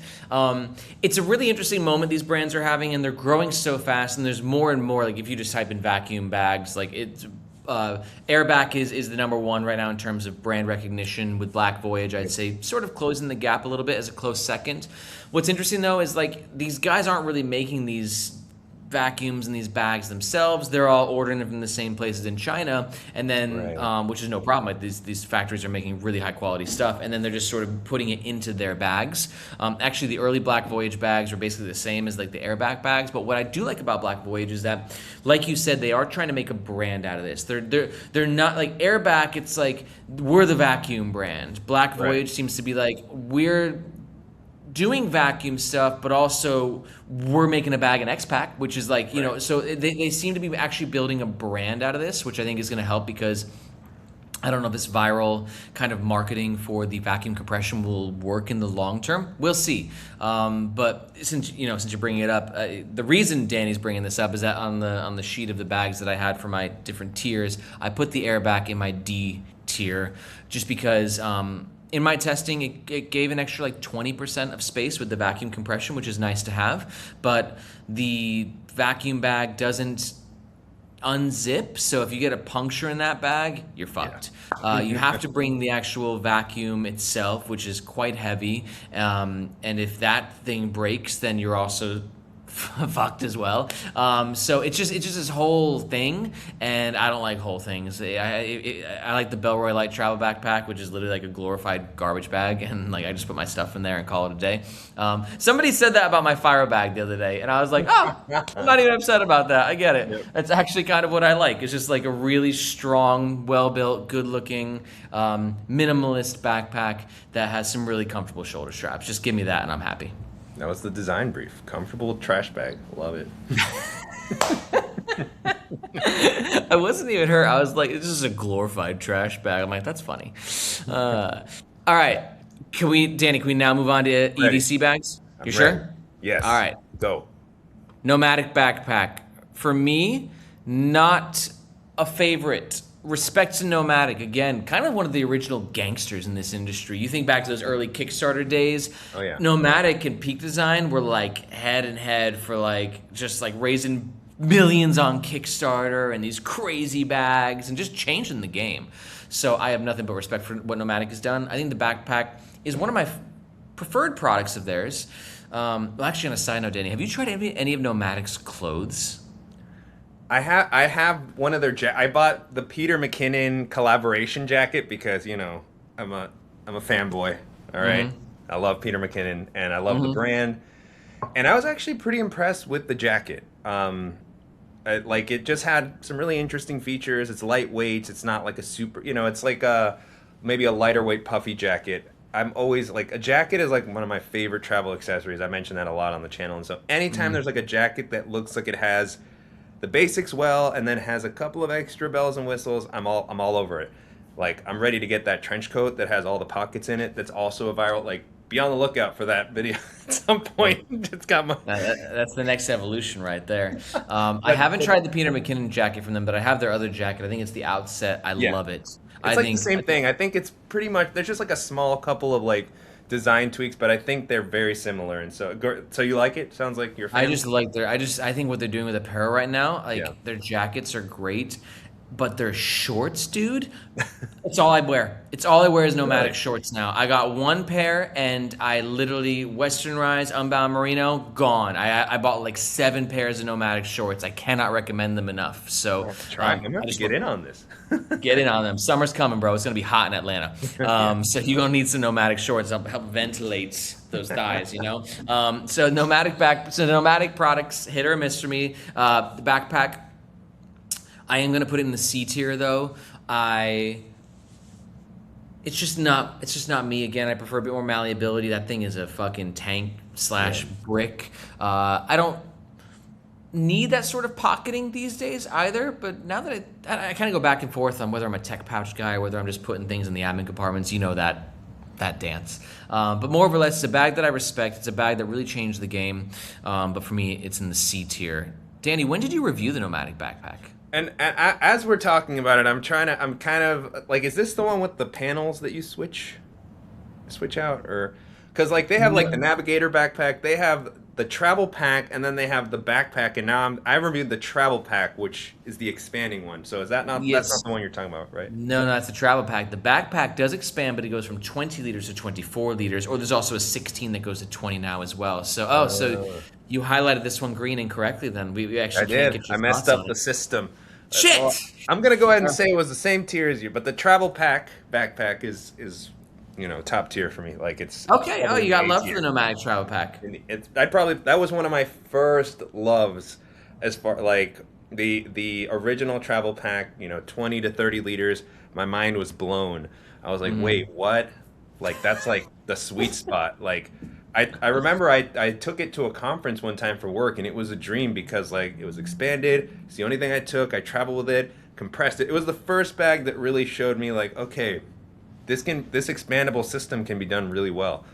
It's a really interesting moment these brands are having, and they're growing so fast. And there's more and more. Like, if you just type in vacuum bags, like it's Airback is the number one right now in terms of brand recognition. With Black Voyage, I'd say sort of closing the gap a little bit as a close second. What's interesting though is like these guys aren't really making these vacuums and these bags themselves. They're all ordering them from the same places in China, and then which is no problem. Like these factories are making really high quality stuff, and then they're just sort of putting it into their bags. Actually, the early Black Voyage bags are basically the same as like the Airback bags. But what I do like about Black Voyage is that, like you said, they are trying to make a brand out of this. They're not like Airback. It's like we're the vacuum brand. Black Voyage seems to be like we're doing vacuum stuff, but also we're making a bag in X-Pack, which is like, so they seem to be actually building a brand out of this, which I think is going to help because I don't know if this viral kind of marketing for the vacuum compression will work in the long term. We'll see. But since you're bringing it up, the reason Danny's bringing this up is that on the sheet of the bags that I had for my different tiers, I put the Airback in my D tier just because in my testing, it gave an extra like 20% of space with the vacuum compression, which is nice to have. But the vacuum bag doesn't unzip, so if you get a puncture in that bag, you're fucked. You have to bring the actual vacuum itself, which is quite heavy. And if that thing breaks, then you're also fucked as well. So it's just this whole thing, and I don't like whole things. I like the Bellroy Light travel backpack, which is literally like a glorified garbage bag, and like I just put my stuff in there and call it a day. Somebody said that about my Fire bag the other day, and I was like, oh, I'm not even upset about that. I get it. Yep. That's actually kind of what I like. It's just like a really strong, well-built, good-looking, minimalist backpack that has some really comfortable shoulder straps. Just give me that, and I'm happy. That was the design brief. Comfortable trash bag. Love it. I wasn't even hurt. I was like, this is a glorified trash bag. I'm like, that's funny. All right. Danny, can we now move on to EDC bags? You sure? Yes. All right. Go. Nomadic backpack. For me, not a favorite. Respect to Nomadic, again, kind of one of the original gangsters in this industry. You think back to those early Kickstarter days. Oh, yeah. Nomadic and Peak Design were like head and head for like just like raising millions on Kickstarter and these crazy bags and just changing the game. So I have nothing but respect for what Nomadic has done. I think the backpack is one of my preferred products of theirs. Well, actually, on a side note, Danny, have you tried any of Nomadic's clothes? I have one of their I bought the Peter McKinnon collaboration jacket because I'm a fanboy. All right, I love Peter McKinnon and I love the brand, and I was actually pretty impressed with the jacket. It just had some really interesting features. It's lightweight. It's not like a super. It's like maybe a lighter weight puffy jacket. I'm always like a jacket is like one of my favorite travel accessories. I mention that a lot on the channel, and so anytime there's like a jacket that looks like it has the basics well, and then has a couple of extra bells and whistles, I'm all over it. Like, I'm ready to get that trench coat that has all the pockets in it. That's also a viral. Like, be on the lookout for that video at some point. It's got my. That's the next evolution right there. I haven't tried the Peter McKinnon jacket from them, but I have their other jacket. I think it's the Outset. I love it. It's the same thing. I think it's pretty much. There's just like a small couple of like design tweaks, but I think they're very similar. And so you like it? Sounds like you're a fan. I think what they're doing with apparel right now, their jackets are great, but their shorts, dude, it's all I wear. It's all I wear is Nomadic shorts now. I got one pair, and I literally Westernized, Unbound Merino, gone. I bought like 7 pairs of Nomadic shorts. I cannot recommend them enough. So I'm gonna have to get in on this. Get in on them. Summer's coming, bro. It's gonna be hot in Atlanta. So you're gonna need some Nomadic shorts to help ventilate those thighs, So Nomadic products, hit or miss for me. The backpack, I am gonna put it in the C tier though. It's just not me. Again, I prefer a bit more malleability. That thing is a fucking tank / brick. need that sort of pocketing these days either, but now that I kind of go back and forth on whether I'm a tech pouch guy or whether I'm just putting things in the admin compartments, that dance. But more or less, it's a bag that I respect. It's a bag that really changed the game. But for me, it's in the C tier. Danny, when did you review the Nomadic backpack? And as we're talking about it, I'm kind of like, is this the one with the panels that you switch out, or because like they have like the Navigator backpack, they have the travel pack, and then they have the backpack, and now I reviewed the travel pack, which is the expanding one. So is that not Yes. that's not the one you're talking about, right? No, that's the travel pack. The backpack does expand, but it goes from 20 liters to 24 liters, or there's also a 16 that goes to 20 now as well. So, so you highlighted this one green incorrectly then. We actually I can't did. get your I messed thoughts up on the it. system. Shit! Well, I'm gonna go ahead and say it was the same tier as you, but the travel pack backpack is top tier for me. Like it's Okay. Oh, probably you got A love tier. for the Nomadic travel pack. And that was one of my first loves, as far like the original travel pack, 20 to 30 liters. My mind was blown. I was like, wait, what? Like that's like the sweet spot. Like I remember I took it to a conference one time for work, and it was a dream because like it was expanded. It's the only thing I took. I traveled with it, compressed it. It was the first bag that really showed me like, okay, this expandable system can be done really well.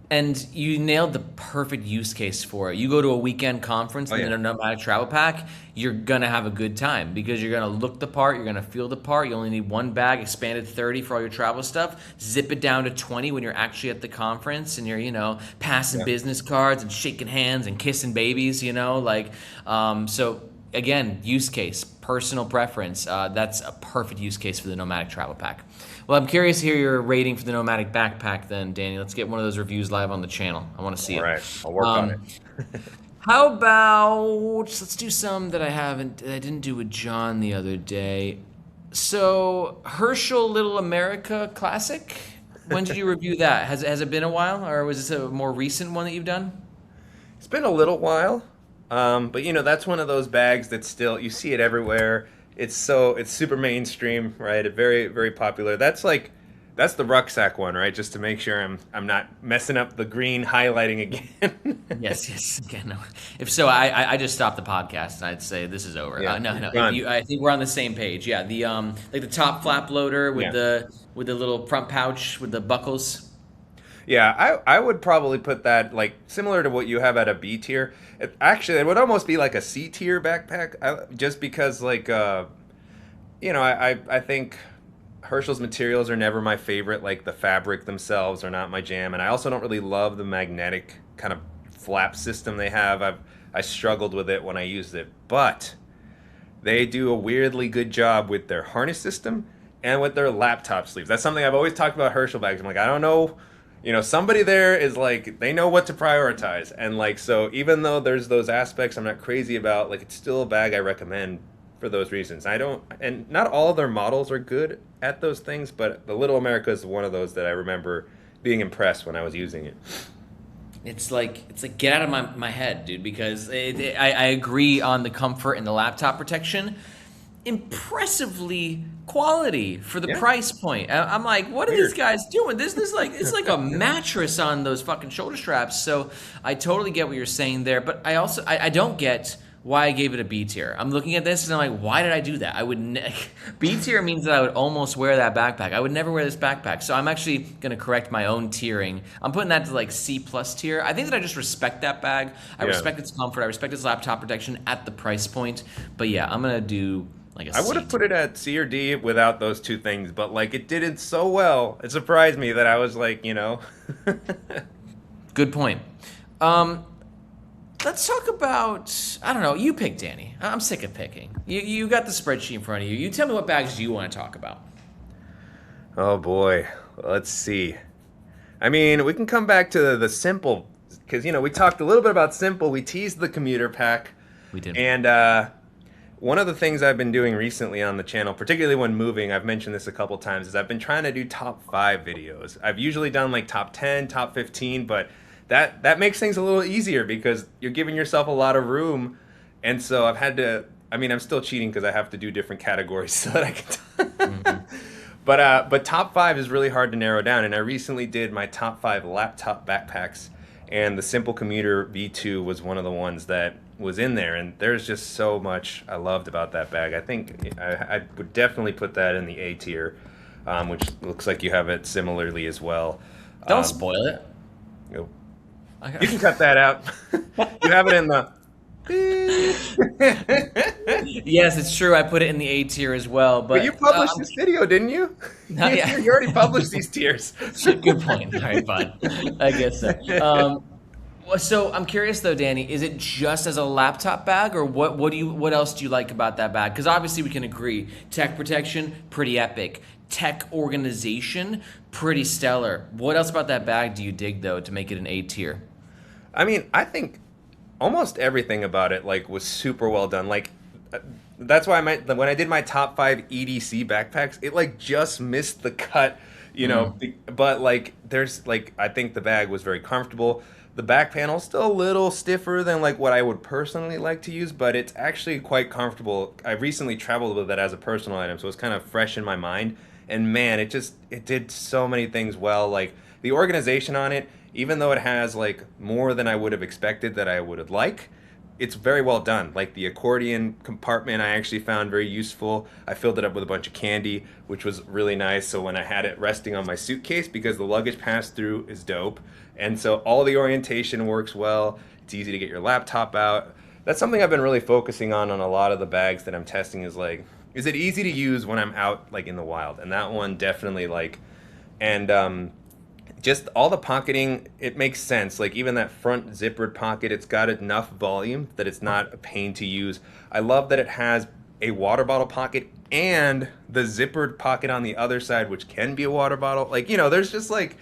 And you nailed the perfect use case for it. You go to a weekend conference and then a Nomadic travel pack, you're going to have a good time because you're going to look the part, you're going to feel the part. You only need one bag, expanded 30 for all your travel stuff. Zip it down to 20 when you're actually at the conference and you're, passing business cards and shaking hands and kissing babies, so again, use case, personal preference. That's a perfect use case for the Nomadic travel pack. Well, I'm curious to hear your rating for the Nomadic backpack then, Danny. Let's get one of those reviews live on the channel. I want to see it. All right, I'll work on it. How about, let's do some that I didn't do with John the other day. So, Herschel Little America Classic, when did you review that? Has it been a while, or was this a more recent one that you've done? It's been a little while, but that's one of those bags that still you see it everywhere. It's super mainstream, right? Very, very popular. That's the rucksack one, right? Just to make sure I'm not messing up the green highlighting again. Yes. Again, no. If so, I just stopped the podcast and I'd say this is over. Yeah, No. done. I think we're on the same page. Yeah, the like the top flap loader with the little front pouch with the buckles. Yeah, I would probably put that like similar to what you have at a B tier. Actually, it would almost be like a C tier backpack, just because like I think Herschel's materials are never my favorite. Like the fabric themselves are not my jam, and I also don't really love the magnetic kind of flap system they have. I struggled with it when I used it, but they do a weirdly good job with their harness system and with their laptop sleeves. That's something I've always talked about Herschel bags. I'm like, I don't know. Somebody there is like, they know what to prioritize. And like, so even though there's those aspects I'm not crazy about, like, it's still a bag I recommend for those reasons. And not all of their models are good at those things, but the Little America is one of those that I remember being impressed when I was using it. It's like get out of my head, dude, because I agree on the comfort and the laptop protection. Impressively quality for the price point. I'm like, what are these guys doing? This is like, it's like a mattress on those fucking shoulder straps. So I totally get what you're saying there, but I don't get why I gave it a B tier. I'm looking at this and I'm like, why did I do that? B tier means that I would almost wear that backpack. I would never wear this backpack. So I'm actually going to correct my own tiering. I'm putting that to like C+ tier. I think that I just respect that bag. I respect its comfort. I respect its laptop protection at the price point. But yeah, I'm going to do like a C. I would have put it at C or D without those two things, but like it did it so well. It surprised me that I was like, Good point. Let's talk about, I don't know, you pick, Danny. I'm sick of picking. You got the spreadsheet in front of you. You tell me what bags you want to talk about. Oh boy, let's see. I mean, we can come back to the simple, because we talked a little bit about simple. We teased the commuter pack. We did. And one of the things I've been doing recently on the channel, particularly when moving, I've mentioned this a couple times, is I've been trying to do top 5 videos. I've usually done like top 10, top 15, but that makes things a little easier because you're giving yourself a lot of room. And so I've had to, I'm still cheating because I have to do different categories so that I can But top 5 is really hard to narrow down, and I recently did my top 5 laptop backpacks, and the Simple Commuter V2 was one of the ones that was in there. And there's just so much I loved about that bag. I think I would definitely put that in the A tier, which looks like you have it similarly as well. Don't spoil it. You know, Okay. you can cut that out. You have it in the. Yes, it's true. I put it in the A tier as well, But you published this video, didn't you? Yeah. You already published these tiers. Good point. All right, fine. I guess so. So I'm curious though, Danny, is it just as a laptop bag, or what else do you like about that bag? Because obviously we can agree, tech protection, pretty epic. Tech organization, pretty stellar. What else about that bag do you dig though to make it an A tier? I mean, I think almost everything about it like was super well done. Like that's why when I did my top 5 EDC backpacks, it like just missed the cut, you know. But like there's like I think the bag was very comfortable. The back panel's still a little stiffer than like what I would personally like to use, but it's actually quite comfortable. I recently traveled with it as a personal item, so it's kind of fresh in my mind. And man, it did so many things well. Like the organization on it, even though it has like more than I would have expected that I would have liked, it's very well done. Like the accordion compartment I actually found very useful. I filled it up with a bunch of candy, which was really nice. So when I had it resting on my suitcase, because the luggage pass through is dope. And so all the orientation works well. It's easy to get your laptop out. That's something I've been really focusing on a lot of the bags that I'm testing is like, is it easy to use when I'm out like in the wild? And that one definitely like, and just all the pocketing, it makes sense. Like even that front zippered pocket, it's got enough volume that it's not a pain to use. I love that it has a water bottle pocket and the zippered pocket on the other side, which can be a water bottle. Like, you know, there's just like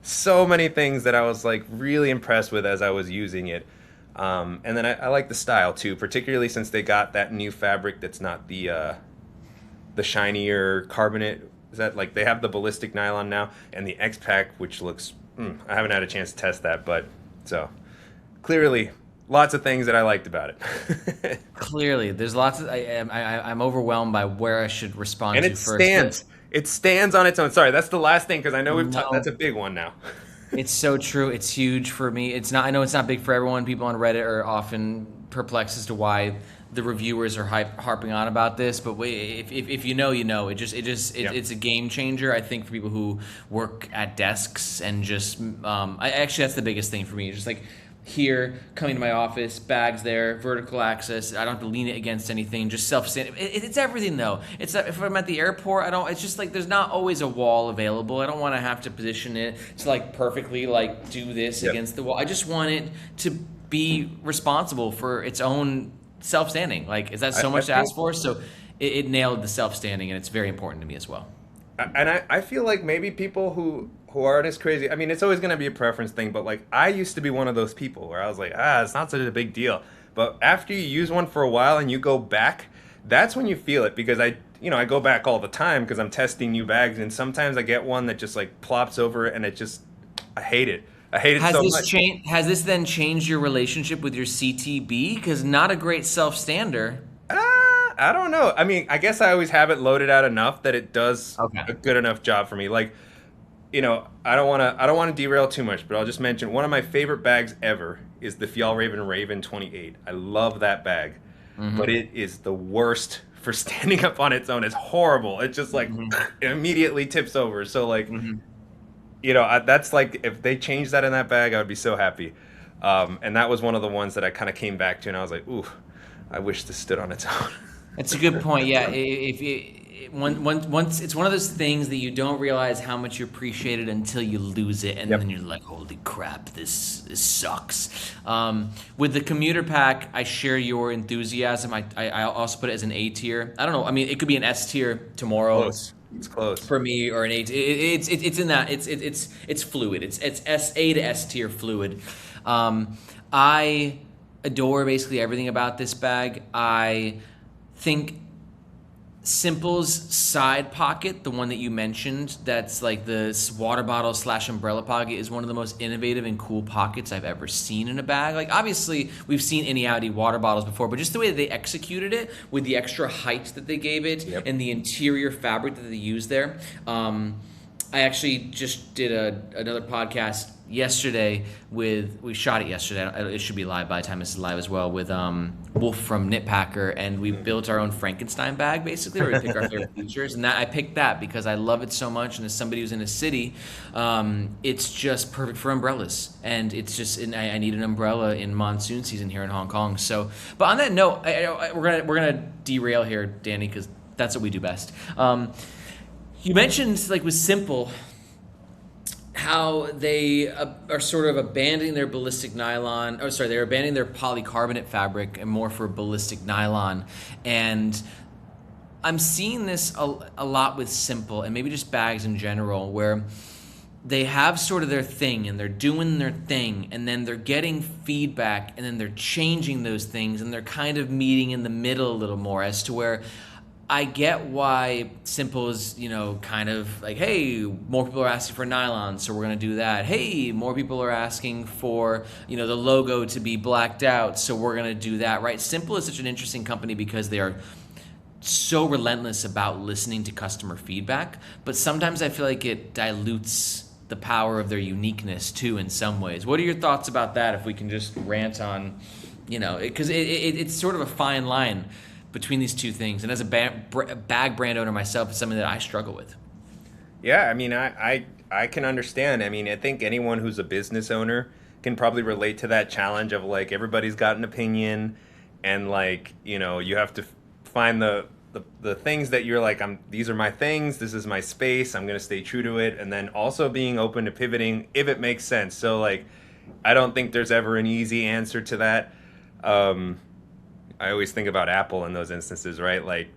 so many things that I was like really impressed with as I was using it. And then I like the style too, particularly since they got that new fabric that's not the shinier carbonate. Is that like they have the ballistic nylon now and the X Pack, which looks, I haven't had a chance to test that, but so clearly lots of things that I liked about it. Clearly, there's lots of. I'm overwhelmed by where I should respond And to it first. stands. It stands on its own. Sorry, that's the last thing because I know No. that's a big one now. It's so true. It's huge for me. It's not. I know it's not big for everyone. People on Reddit are often perplexed as to why the reviewers are harping on about this. But if you know, you know. It's a game changer. I think for people who work at desks and just. Actually, that's the biggest thing for me. Just like here, coming to my office, bags there, vertical access. I don't have to lean it against anything. Just self-standing. It's everything though. It's if I'm at the airport, I don't. It's just like there's not always a wall available. I don't want to have to position it to like perfectly like do this against the wall. I just want it to be responsible for its own self-standing. Like, is that so much to ask for? So it nailed the self-standing, and it's very important to me as well. And I feel like maybe people who aren't as crazy, I mean, it's always going to be a preference thing, but like I used to be one of those people where I was like, it's not such a big deal. But after you use one for a while and you go back, that's when you feel it, because I go back all the time because I'm testing new bags, and sometimes I get one that just like plops over and I hate it. I hate it so much. Has this then changed your relationship with your CTB? Because not a great self-stander. I don't know. I mean, I guess I always have it loaded out enough that it does a good enough job for me. Like, I don't want to derail too much, but I'll just mention one of my favorite bags ever is the Fjallraven Raven 28. I love that bag, but it is the worst for standing up on its own. It's horrible. It just like it immediately tips over. So like, that's like if they changed that in that bag, I would be so happy. And that was one of the ones that I kind of came back to, and I was like, ooh, I wish this stood on its own. That's a good point. Yeah, once it's one of those things that you don't realize how much you appreciate it until you lose it, and then you're like, "Holy crap, this sucks." With the commuter pack, I share your enthusiasm. I also put it as an A tier. I don't know. I mean, it could be an S tier tomorrow. Close. It's close for me, or an A. It's in that. It's fluid. It's A to S tier fluid. I adore basically everything about this bag. I think Simple's side pocket, the one that you mentioned, that's like the water bottle / umbrella pocket, is one of the most innovative and cool pockets I've ever seen in a bag. Like, obviously, we've seen Inny water bottles before, but just the way that they executed it with the extra height that they gave it and the interior fabric that they used there, I actually just did another podcast yesterday we shot it yesterday. It should be live by the time this is live as well, with Wolf from Knitpacker, and we built our own Frankenstein bag basically, where we pick our favorite features. And I picked that because I love it so much, and as somebody who's in a city, it's just perfect for umbrellas, and it's just I need an umbrella in monsoon season here in Hong Kong. So, but on that note, we're gonna derail here, Danny, because that's what we do best. You mentioned, like, with Simple, how they are sort of abandoning their ballistic nylon. Oh, sorry, they're abandoning their polycarbonate fabric and more for ballistic nylon. And I'm seeing this a lot with Simple, and maybe just bags in general, where they have sort of their thing and they're doing their thing, and then they're getting feedback, and then they're changing those things, and they're kind of meeting in the middle a little more, as to where I get why Simple is, kind of like, hey, more people are asking for nylon, so we're going to do that. Hey, more people are asking for, the logo to be blacked out, so we're going to do that, right? Simple is such an interesting company because they are so relentless about listening to customer feedback, but sometimes I feel like it dilutes the power of their uniqueness too in some ways. What are your thoughts about that, if we can just rant on, because it's sort of a fine line between these two things, and as a bag brand owner myself, it's something that I struggle with. Yeah, I mean, I can understand. I mean, I think anyone who's a business owner can probably relate to that challenge of, like, everybody's got an opinion, and, like, you have to find the things that you're like, these are my things, this is my space, I'm going to stay true to it, and then also being open to pivoting if it makes sense. So, like, I don't think there's ever an easy answer to that. I always think about Apple in those instances, right? Like,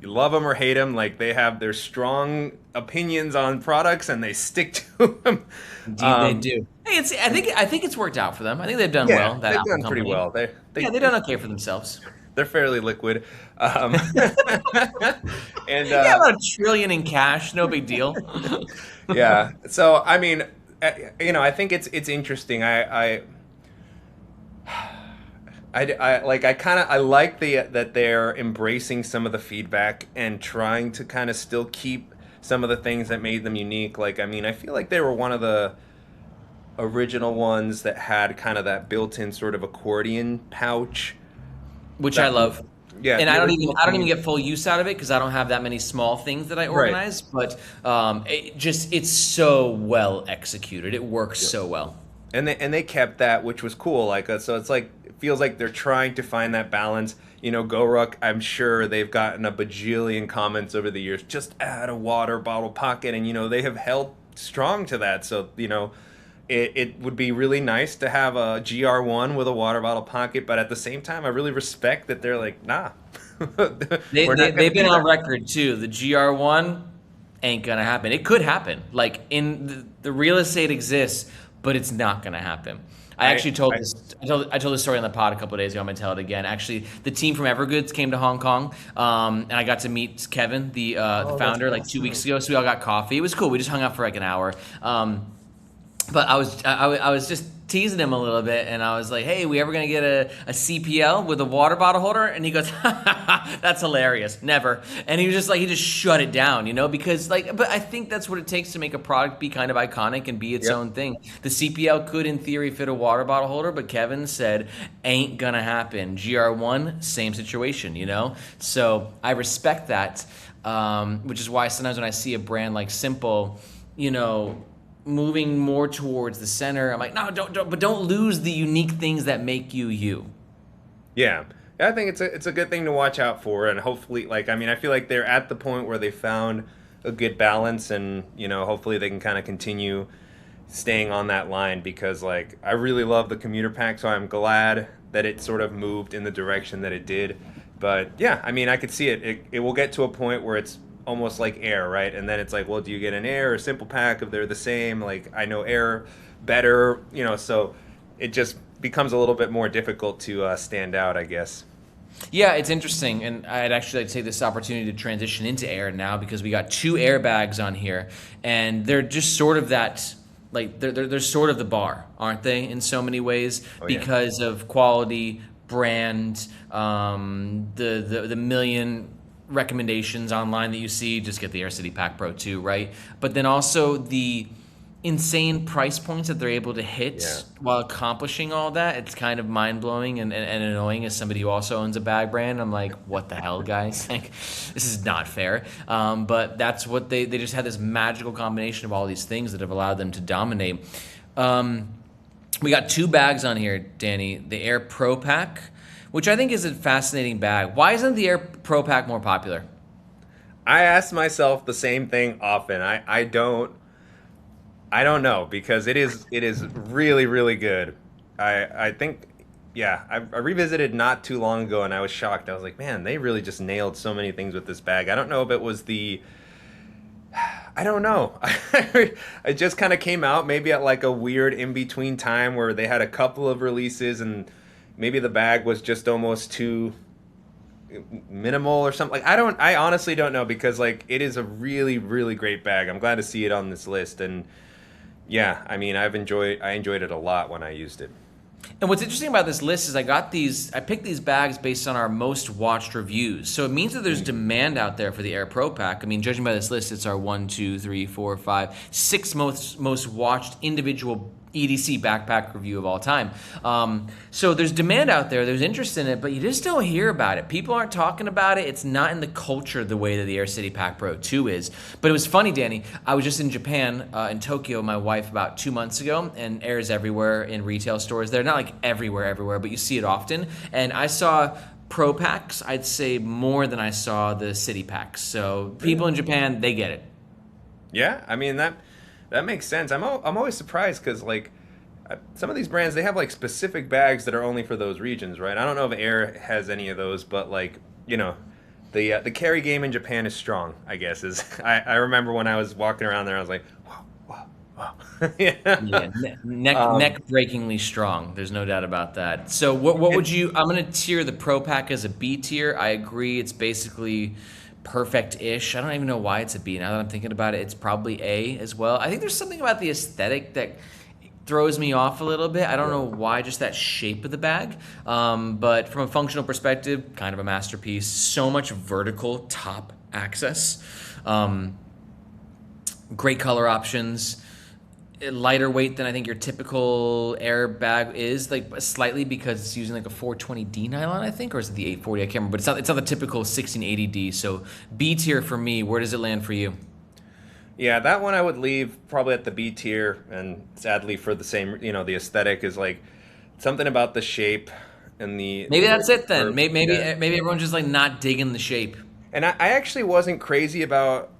you love them or hate them, like, they have their strong opinions on products and they stick to them. Indeed, they do. Hey, I think it's worked out for them. I think they've done well. That they've Apple done company. pretty well. They've done okay for themselves. They're fairly liquid. And yeah, about $1 trillion in cash, no big deal. Yeah. So, I mean, I think it's interesting. I like that they're embracing some of the feedback and trying to kind of still keep some of the things that made them unique. Like, I mean, I feel like they were one of the original ones that had kind of that built-in sort of accordion pouch, which I love. Yeah, and I don't even get full use out of it because I don't have that many small things that I organize. Right. But it's so well executed. It works so well. And they kept that, which was cool. Like, so it's like, it feels like they're trying to find that balance. GoRuck, I'm sure they've gotten a bajillion comments over the years. Just add a water bottle pocket, and they have held strong to that. So it would be really nice to have a GR1 with a water bottle pocket, but at the same time, I really respect that they're like, nah. They've been on record too. The GR1 ain't gonna happen. It could happen. Like, in the real estate exists, but it's not going to happen. I told this story on the pod a couple of days ago. I'm going to tell it again. Actually, the team from Evergoods came to Hong Kong, and I got to meet Kevin, the founder, like 2 weeks ago. So we all got coffee. It was cool. We just hung out for like an hour. But I was just teasing him a little bit, and I was like, hey, we ever going to get a CPL with a water bottle holder? And he goes, that's hilarious. Never. And he was just like, he just shut it down, because but I think that's what it takes to make a product be kind of iconic and be its own thing. The CPL could, in theory, fit a water bottle holder, but Kevin said, ain't going to happen. GR1, same situation, So I respect that, which is why sometimes when I see a brand like Simple, moving more towards the center, I'm like, no, don't lose the unique things that make you you. Yeah, I think it's a good thing to watch out for, and hopefully, I feel like they're at the point where they found a good balance, and hopefully they can kind of continue staying on that line, because I really love the commuter pack, so I'm glad that it sort of moved in the direction that it did. But yeah, I could see it. It will get to a point where it's almost like Air, right? And then it's like, well, do you get an Air or Simple pack if they're the same? Like, I know Air better, so it just becomes a little bit more difficult to stand out, I guess. Yeah, it's interesting, and I'd actually like to take this opportunity to transition into Air now, because we got 2 Air bags on here, and they're just sort of that, like, they're sort of the bar, aren't they, in so many ways, because of quality, brand, the million recommendations online that you see, just get the Air City Pack Pro 2, right? But then also the insane price points that they're able to hit Yeah. while accomplishing all that. It's kind of mind-blowing and annoying as somebody who also owns a bag brand. I'm like, what the hell, guys? Like, this is not fair. But that's what they just had, this magical combination of all these things that have allowed them to dominate. We got 2 bags on here, Danny. The Air Pro Pack, which I think is a fascinating bag. Why isn't the Air Pro Pack more popular? I ask myself the same thing often. I don't know, because it is really, really good. I think, yeah, I revisited not too long ago and I was shocked. I was like, man, they really just nailed so many things with this bag. I don't know if it was I don't know. It just kind of came out maybe at like a weird in between time where they had a couple of releases and maybe the bag was just almost too minimal or something. Like, I honestly don't know, because like it is a really, really great bag. I'm glad to see it on this list. And yeah, I mean, I enjoyed it a lot when I used it. And what's interesting about this list is I picked these bags based on our most watched reviews. So it means that there's demand out there for the Air Pro Pack. I mean, judging by this list, it's our 1, 2, 3, 4, 5, 6 most watched individual EDC backpack review of all time. So there's demand out there, there's interest in it, but you just don't hear about it. People aren't talking about it. It's not in the culture the way that the Air City Pack Pro 2 is. But it was funny, Danny. I was just in Japan, in Tokyo, with my wife about 2 months ago, and Air is everywhere in retail stores. They're not like everywhere, but you see it often. And I saw Pro Packs, I'd say more than I saw the City Packs. So people in Japan, they get it. Yeah, I mean that makes sense. I'm always surprised because like some of these brands, they have like specific bags that are only for those regions, right? I don't know if Air has any of those, but like, you know, the carry game in Japan is strong, I guess. I remember when I was walking around there, I was like, wow. Yeah. Yeah, neck breakingly strong. There's no doubt about that. So what would you? I'm gonna tier the Pro Pack as a B tier. I agree. It's basically perfect-ish. I don't even know why it's a B. Now that I'm thinking about it, it's probably A as well. I think there's something about the aesthetic that throws me off a little bit. I don't know why, just that shape of the bag. But from a functional perspective, kind of a masterpiece. So much vertical top access. Great color options. Lighter weight than I think your typical Air bag is, like slightly, because it's using like a 420D nylon, I think, or is it the 840? I can't remember, but it's not the typical 1680D. So B tier for me. Where does it land for you? Yeah, that one I would leave probably at the B tier, and sadly for the same, the aesthetic is like something about the shape and Maybe that's it then. curve. Maybe Yeah. maybe everyone's just like not digging the shape. And I actually wasn't crazy about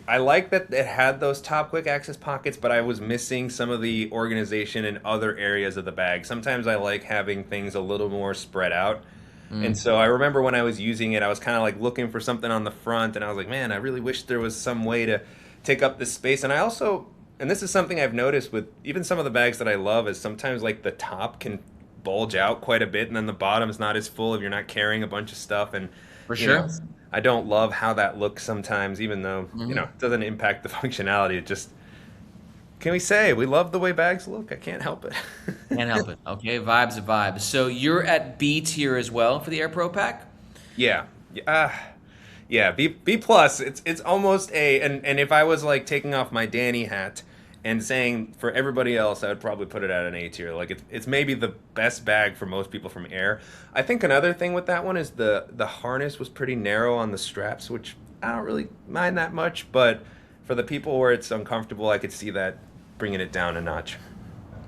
I like that it had those top quick access pockets, but I was missing some of the organization in other areas of the bag. Sometimes I like having things a little more spread out. And so I remember when I was using it, I was kind of like looking for something on the front, and I was like, man, I really wish there was some way to take up this space. And I also, and this is something I've noticed with even some of the bags that I love, is sometimes like the top can bulge out quite a bit, and then the bottom's not as full if you're not carrying a bunch of stuff. And For you sure. know, I don't love how that looks sometimes, even though, it doesn't impact the functionality. It just, can we say we love the way bags look? I can't help it. Can't help it. Okay, vibes are vibes. So you're at B tier as well for the Air Pro Pack? Yeah. Yeah, B plus. It's almost A, and if I was like taking off my Danny hat and saying for everybody else, I would probably put it at an A tier. Like it's maybe the best bag for most people from Air. I think another thing with that one is the harness was pretty narrow on the straps, which I don't really mind that much, but for the people where it's uncomfortable, I could see that bringing it down a notch.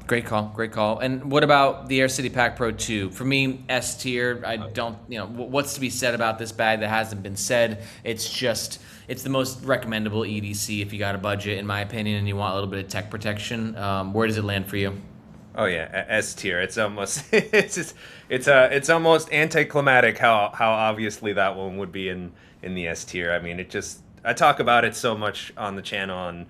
Great call, great call. And what about the Air City Pack Pro 2? For me, S tier. I don't, what's to be said about this bag that hasn't been said? It's the most recommendable EDC if you got a budget, in my opinion, and you want a little bit of tech protection. Where does it land for you? Oh yeah, S tier. It's almost it's almost anticlimactic how obviously that one would be in the S tier. I mean, I talk about it so much on the channel, and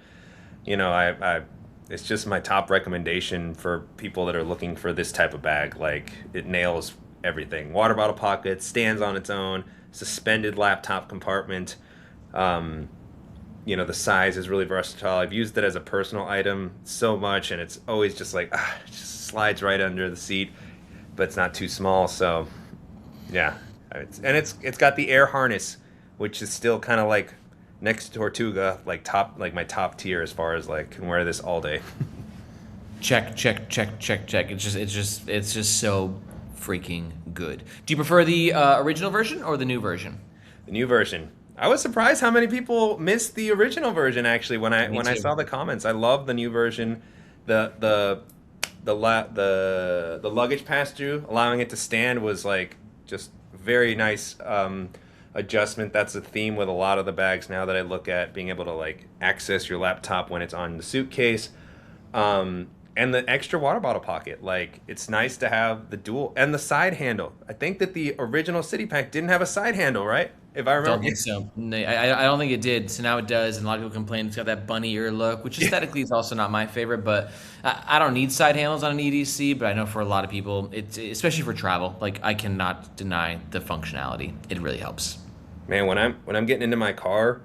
I it's just my top recommendation for people that are looking for this type of bag. Like, it nails everything. Water bottle pocket, stands on its own, suspended laptop compartment. The size is really versatile. I've used it as a personal item so much, and it's always just like, it just slides right under the seat, but it's not too small. So, yeah. It's got the Air harness which is still kind of like next to Tortuga, like my top tier as far as like can wear this all day. Check, check, check, check, check. It's just so freaking good. Do you prefer the original version or the new version? The new version. I was surprised how many people missed the original version actually when I saw the comments. I love the new version. The luggage pass through, allowing it to stand was like just very nice adjustment. That's a theme with a lot of the bags now that I look at, being able to like access your laptop when it's on the suitcase. And the extra water bottle pocket, like it's nice to have the dual and the side handle. I think that the original City Pack didn't have a side handle, right? If I remember. Don't think so. No, I don't think it did. So now it does, and a lot of people complain it's got that bunny ear look, which aesthetically is also not my favorite. But I don't need side handles on an EDC, but I know for a lot of people, it's especially for travel. Like I cannot deny the functionality. It really helps. Man, when I'm getting into my car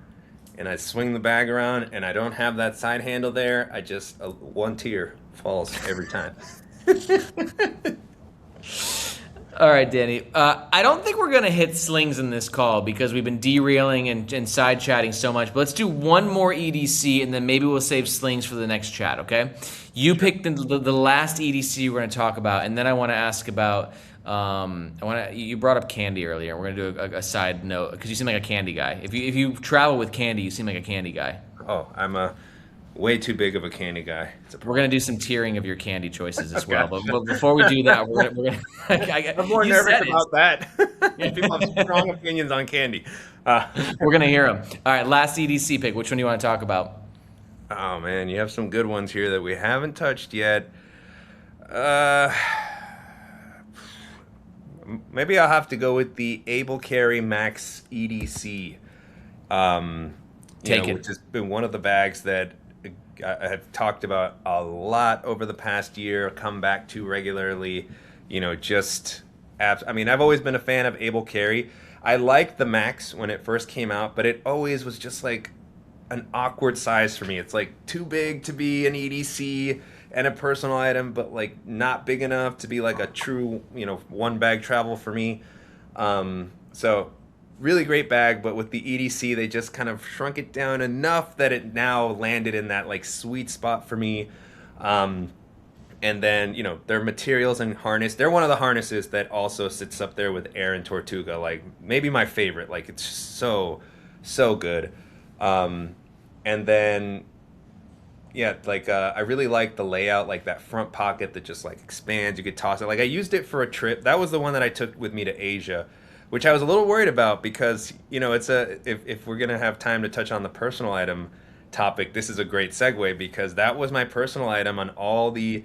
and I swing the bag around and I don't have that side handle there, I just one tear falls every time. All right, Danny. I don't think we're going to hit slings in this call because we've been derailing and side chatting so much. But let's do one more EDC, and then maybe we'll save slings for the next chat, okay? You picked the last EDC we're going to talk about, and then I want to ask about you brought up candy earlier. We're going to do a side note because you seem like a candy guy. If you travel with candy, you seem like a candy guy. Oh, I'm way too big of a candy guy. We're gonna do some tiering of your candy choices as well. But before we do that, we're gonna I'm more nervous about that. Yeah, people have strong opinions on candy. We're gonna hear them. All right, last EDC pick. Which one do you want to talk about? Oh man, you have some good ones here that we haven't touched yet. Maybe I'll have to go with the Able Carry Max EDC. Which has been one of the bags that I have talked about a lot over the past year, come back to regularly. I've always been a fan of Able Carry. I liked the Max when it first came out, but it always was just like an awkward size for me. It's like too big to be an EDC and a personal item, but like not big enough to be like a true, one bag travel for me. So really great bag, but with the EDC, they just kind of shrunk it down enough that it now landed in that like sweet spot for me. And then, their materials and harness, they're one of the harnesses that also sits up there with Air and Tortuga, like maybe my favorite. Like it's so good. And then, I really like the layout, like that front pocket that just like expands. You could toss it. Like I used it for a trip. That was the one that I took with me to Asia, which I was a little worried about because, it's if we're going to have time to touch on the personal item topic, this is a great segue because that was my personal item on all the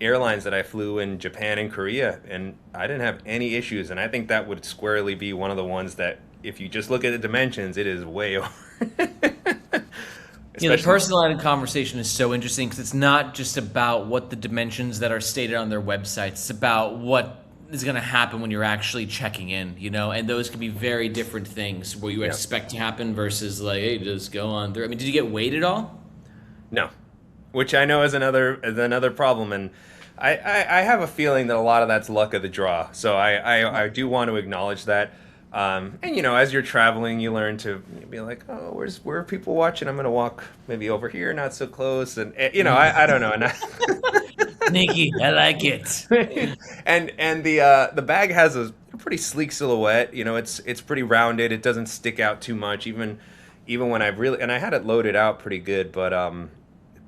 airlines that I flew in Japan and Korea, and I didn't have any issues. And I think that would squarely be one of the ones that if you just look at the dimensions, it is way over. The personal item conversation is so interesting because it's not just about what the dimensions that are stated on their websites. It's about what is going to happen when you're actually checking in, and those can be very different things where you expect to happen versus like, hey, just go on through. I mean, did you get weighed at all? No, which I know is another problem, and I have a feeling that a lot of that's luck of the draw. So I do want to acknowledge that. And as you're traveling, you learn to be like, oh, where are people watching? I'm going to walk maybe over here, not so close, and I don't know. And Nikki, I like it. and the bag has a pretty sleek silhouette. It's pretty rounded. It doesn't stick out too much, even when I had it loaded out pretty good. But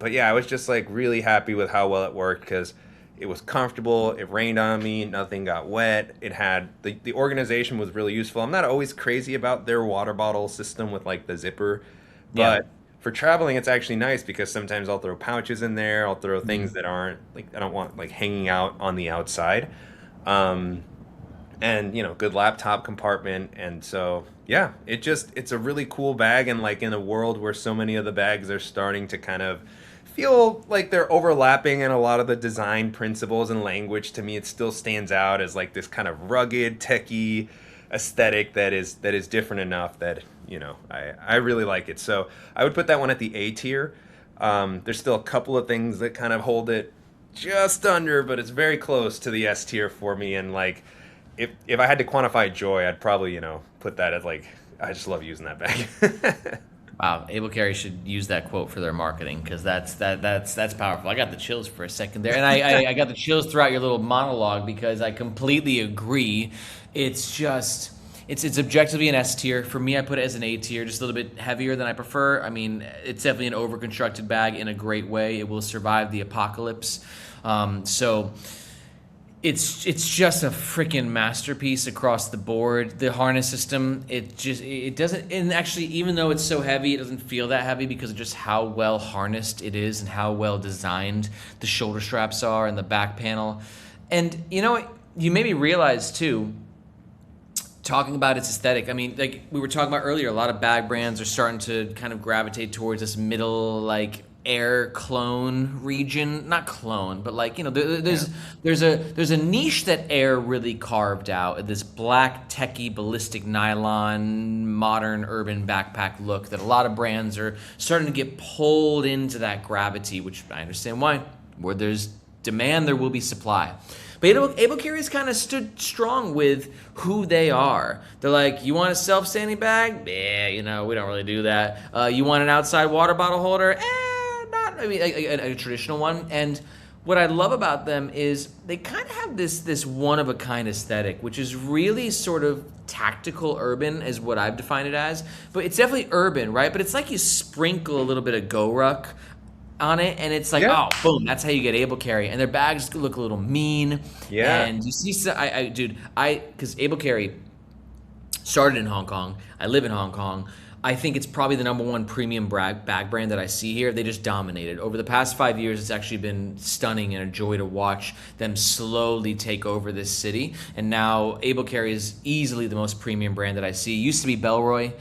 yeah, I was just like really happy with how well it worked because it was comfortable. It rained on me. Nothing got wet. It had the organization was really useful. I'm not always crazy about their water bottle system with like the zipper, but for traveling, it's actually nice because sometimes I'll throw pouches in there. I'll throw things that aren't like I don't want like hanging out on the outside, and good laptop compartment. And so yeah, it's a really cool bag. And like in a world where so many of the bags are starting to kind of feel like they're overlapping in a lot of the design principles and language, to me it still stands out as like this kind of rugged, techie aesthetic that is different enough that I really like it. So I would put that one at the A tier. There's still a couple of things that kind of hold it just under, but it's very close to the S tier for me. And like if I had to quantify joy, I'd probably put that at like I just love using that bag. Wow, Able Carry should use that quote for their marketing because that's powerful. I got the chills for a second there, and I got the chills throughout your little monologue because I completely agree. It's just it's objectively an S tier. For me, I put it as an A tier, just a little bit heavier than I prefer. I mean, it's definitely an overconstructed bag in a great way. It will survive the apocalypse. So it's just a freaking masterpiece across the board. The harness system, it doesn't, and actually, even though it's so heavy, it doesn't feel that heavy because of just how well harnessed it is and how well designed the shoulder straps are and the back panel. And you know what? You made me realize too, talking about its aesthetic. I mean, like we were talking about earlier, a lot of bag brands are starting to kind of gravitate towards this middle, like Air clone region, not clone, but like, you know, there's a niche that Air really carved out, this black techie ballistic nylon modern urban backpack look that a lot of brands are starting to get pulled into that gravity, which I understand why. Where there's demand, there will be supply. But Able Carry's kind of stood strong with who they are. They're like, you want a self-standing bag? Yeah, you know, we don't really do that. You want an outside water bottle holder? Not, I mean, a traditional one. And what I love about them is they kind of have this one-of-a-kind aesthetic, which is really sort of tactical urban is what I've defined it as. But it's definitely urban, right? But it's like you sprinkle a little bit of Go-Ruck on it, and it's like, oh, boom, that's how you get Able Carry. And their bags look a little mean. Yeah. And you see, because Able Carry started in Hong Kong. I live in Hong Kong. I think it's probably the #1 premium bag brand that I see here. They just dominated. Over the past 5 years, it's actually been stunning and a joy to watch them slowly take over this city. And now Able Carry is easily the most premium brand that I see. It used to be Bellroy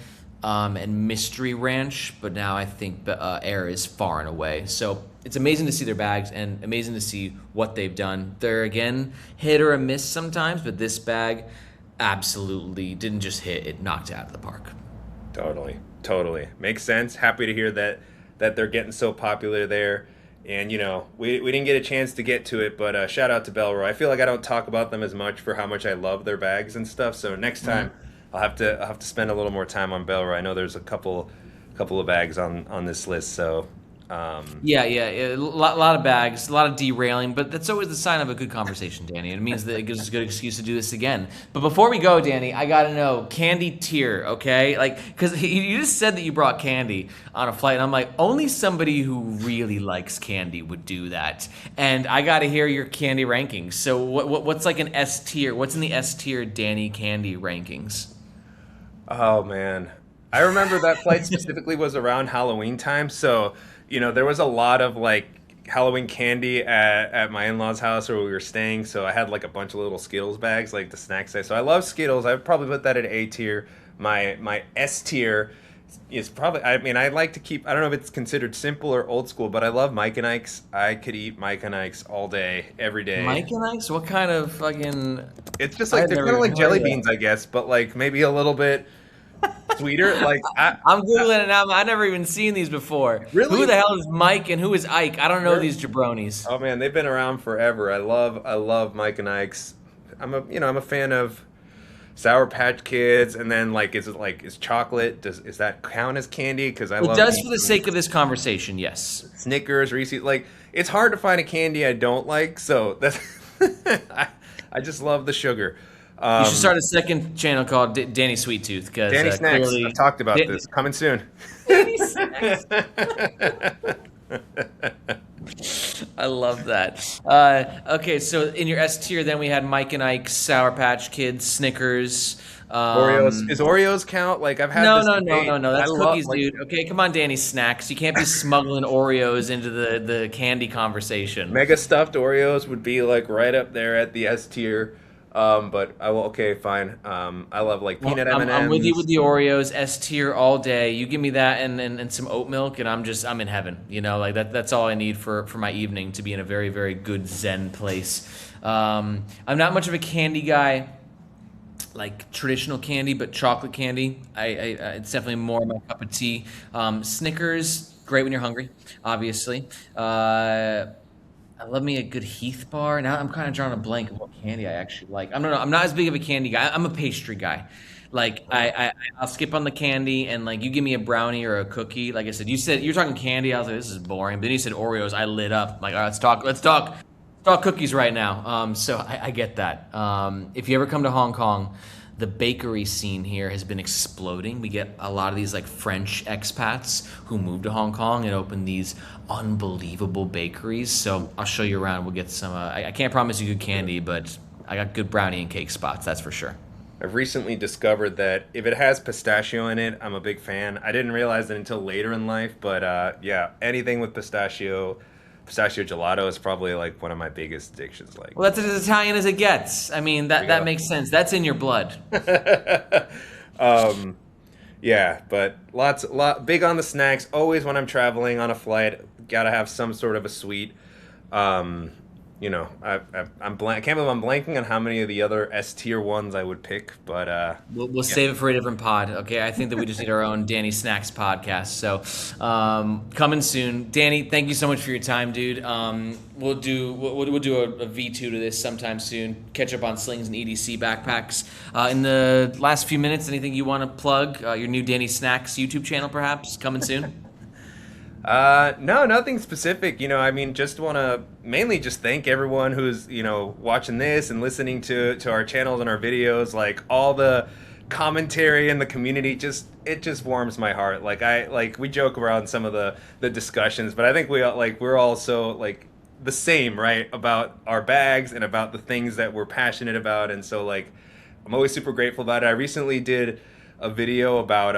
and Mystery Ranch, but now I think Air is far and away. So it's amazing to see their bags and amazing to see what they've done. They're, again, hit or a miss sometimes, but this bag absolutely didn't just hit, it knocked it out of the park. Totally. Makes sense. Happy to hear that they're getting so popular there. And, you know, we didn't get a chance to get to it, but shout out to Bellroy. I feel like I don't talk about them as much for how much I love their bags and stuff. So next time I'll have to spend a little more time on Bellroy. I know there's a couple of bags on this list, so Yeah, a lot of bags, a lot of derailing, but that's always the sign of a good conversation, Danny. It means that it gives us a good excuse to do this again. But before we go, Danny, I gotta know, candy tier, okay? Like, because you just said that you brought candy on a flight, and I'm like, only somebody who really likes candy would do that. And I gotta hear your candy rankings. So what's like an S tier? What's in the S tier Danny candy rankings? Oh man, I remember that flight specifically was around Halloween time, so. You know, there was a lot of like Halloween candy at my in-laws' house where we were staying, so I had like a bunch of little Skittles bags, like the snack size. So I love Skittles. I would probably put that at A tier. My S tier is probably, I mean, I like to keep, I don't know if it's considered simple or old school, but I love Mike and Ike's. I could eat Mike and Ike's all day, every day. Mike and Ike's? What kind of fucking... It's just like, they're kind of like jelly beans, I guess, but like maybe a little bit sweeter. Like I'm googling it now. I've never even seen these before. Really? Who the hell is Mike and who is Ike? I don't know these jabronis. Oh man, they've been around forever. I love Mike and Ike's. I'm a fan of Sour Patch Kids, and then like is chocolate? Is that count as candy? Because I love. It does for the sake of this conversation, yes. Snickers, Reese's. Like it's hard to find a candy I don't like. So that's I just love the sugar. You should start a second channel called Danny Sweet Tooth. Danny Snacks. I've talked about this. Coming soon. Danny Snacks. I love that. Okay, so in your S tier, then we had Mike and Ike, Sour Patch Kids, Snickers. Oreos. Is Oreos count? Like I've had no. That's cookies, dude. Okay, come on, Danny Snacks. You can't be smuggling Oreos into the candy conversation. Mega stuffed Oreos would be like right up there at the S tier. But I will. Okay, fine. I love like peanut M&Ms. I'm with you with the Oreos, S tier all day. You give me that and some oat milk, and I'm in heaven. You know, like that's all I need for my evening to be in a very, very good Zen place. I'm not much of a candy guy, like traditional candy, but chocolate candy, it's definitely more my cup of tea. Snickers, great when you're hungry, obviously. I love me a good Heath bar. Now I'm kind of drawing a blank of what candy I actually like. I don't know. I'm not as big of a candy guy. I'm a pastry guy. Like I'll skip on the candy and like you give me a brownie or a cookie. Like I said, you said you're talking candy. I was like, this is boring. But then you said Oreos. I lit up. Like, all right, let's talk cookies right now. So I get that. If you ever come to Hong Kong, the bakery scene here has been exploding. We get a lot of these like French expats who move to Hong Kong and open these unbelievable bakeries. So I'll show you around. We'll get some. I can't promise you good candy, but I got good brownie and cake spots. That's for sure. I've recently discovered that if it has pistachio in it, I'm a big fan. I didn't realize it until later in life, but yeah, anything with pistachio gelato is probably like one of my biggest addictions. Like, Well, that's as Italian as it gets. I mean, that makes sense. That's in your blood. um, yeah, but big on the snacks. Always when I'm traveling on a flight, gotta have some sort of a sweet. Um, I can't believe I'm blanking on how many of the other S tier ones I would pick, but We'll yeah, save it for a different pod. Okay, I think that we just need our own Danny Snacks podcast. So, coming soon. Danny, thank you so much for your time, dude. We'll do a V2 to this sometime soon. Catch up on slings and EDC backpacks. In the last few minutes, anything you want to plug? Your new Danny Snacks YouTube channel, perhaps coming soon. No, nothing specific. I mean, just want to mainly just thank everyone who's, watching this and listening to our channels and our videos. Like all the commentary in the community, it just warms my heart. We joke around some of the discussions, but I think we're all so like the same, right? About our bags and about the things that we're passionate about. And so like, I'm always super grateful about it. I recently did a video about,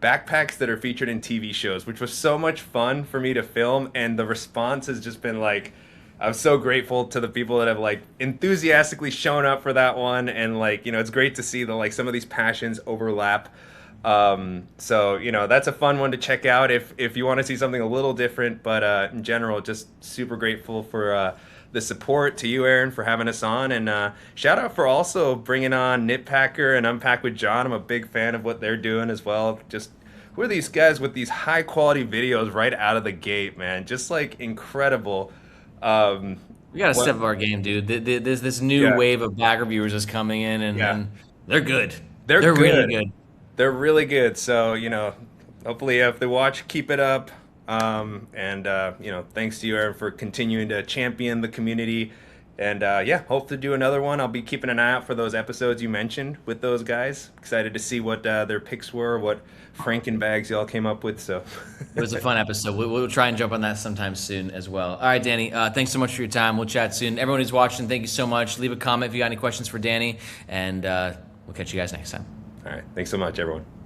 backpacks that are featured in TV shows, which was so much fun for me to film, and the response has just been like, I'm so grateful to the people that have like enthusiastically shown up for that one, and like it's great to see some of these passions overlap. So that's a fun one to check out if you want to see something a little different, but in general, just super grateful for the support to you, Aaron, for having us on, and shout out for also bringing on Knitpacker and Unpack with John. I'm a big fan of what they're doing as well. Just who are these guys with these high quality videos right out of the gate, man? Just like incredible. We got to step up our game, dude. There's this new Yeah, wave of bag reviewers is coming in, and, yeah, and they're good. they're They're really good. good. They're really good. So hopefully if they watch, keep it up. And thanks to you, Aaron, for continuing to champion the community. And yeah, hope to do another one. I'll be keeping an eye out for those episodes you mentioned with those guys. Excited to see what their picks were, what Franken bags y'all came up with. So It was a fun episode. We'll try and jump on that sometime soon as well. All right, Danny. Thanks so much for your time. We'll chat soon. Everyone who's watching, thank you so much. Leave a comment if you got any questions for Danny, and we'll catch you guys next time. all right, thanks so much, everyone.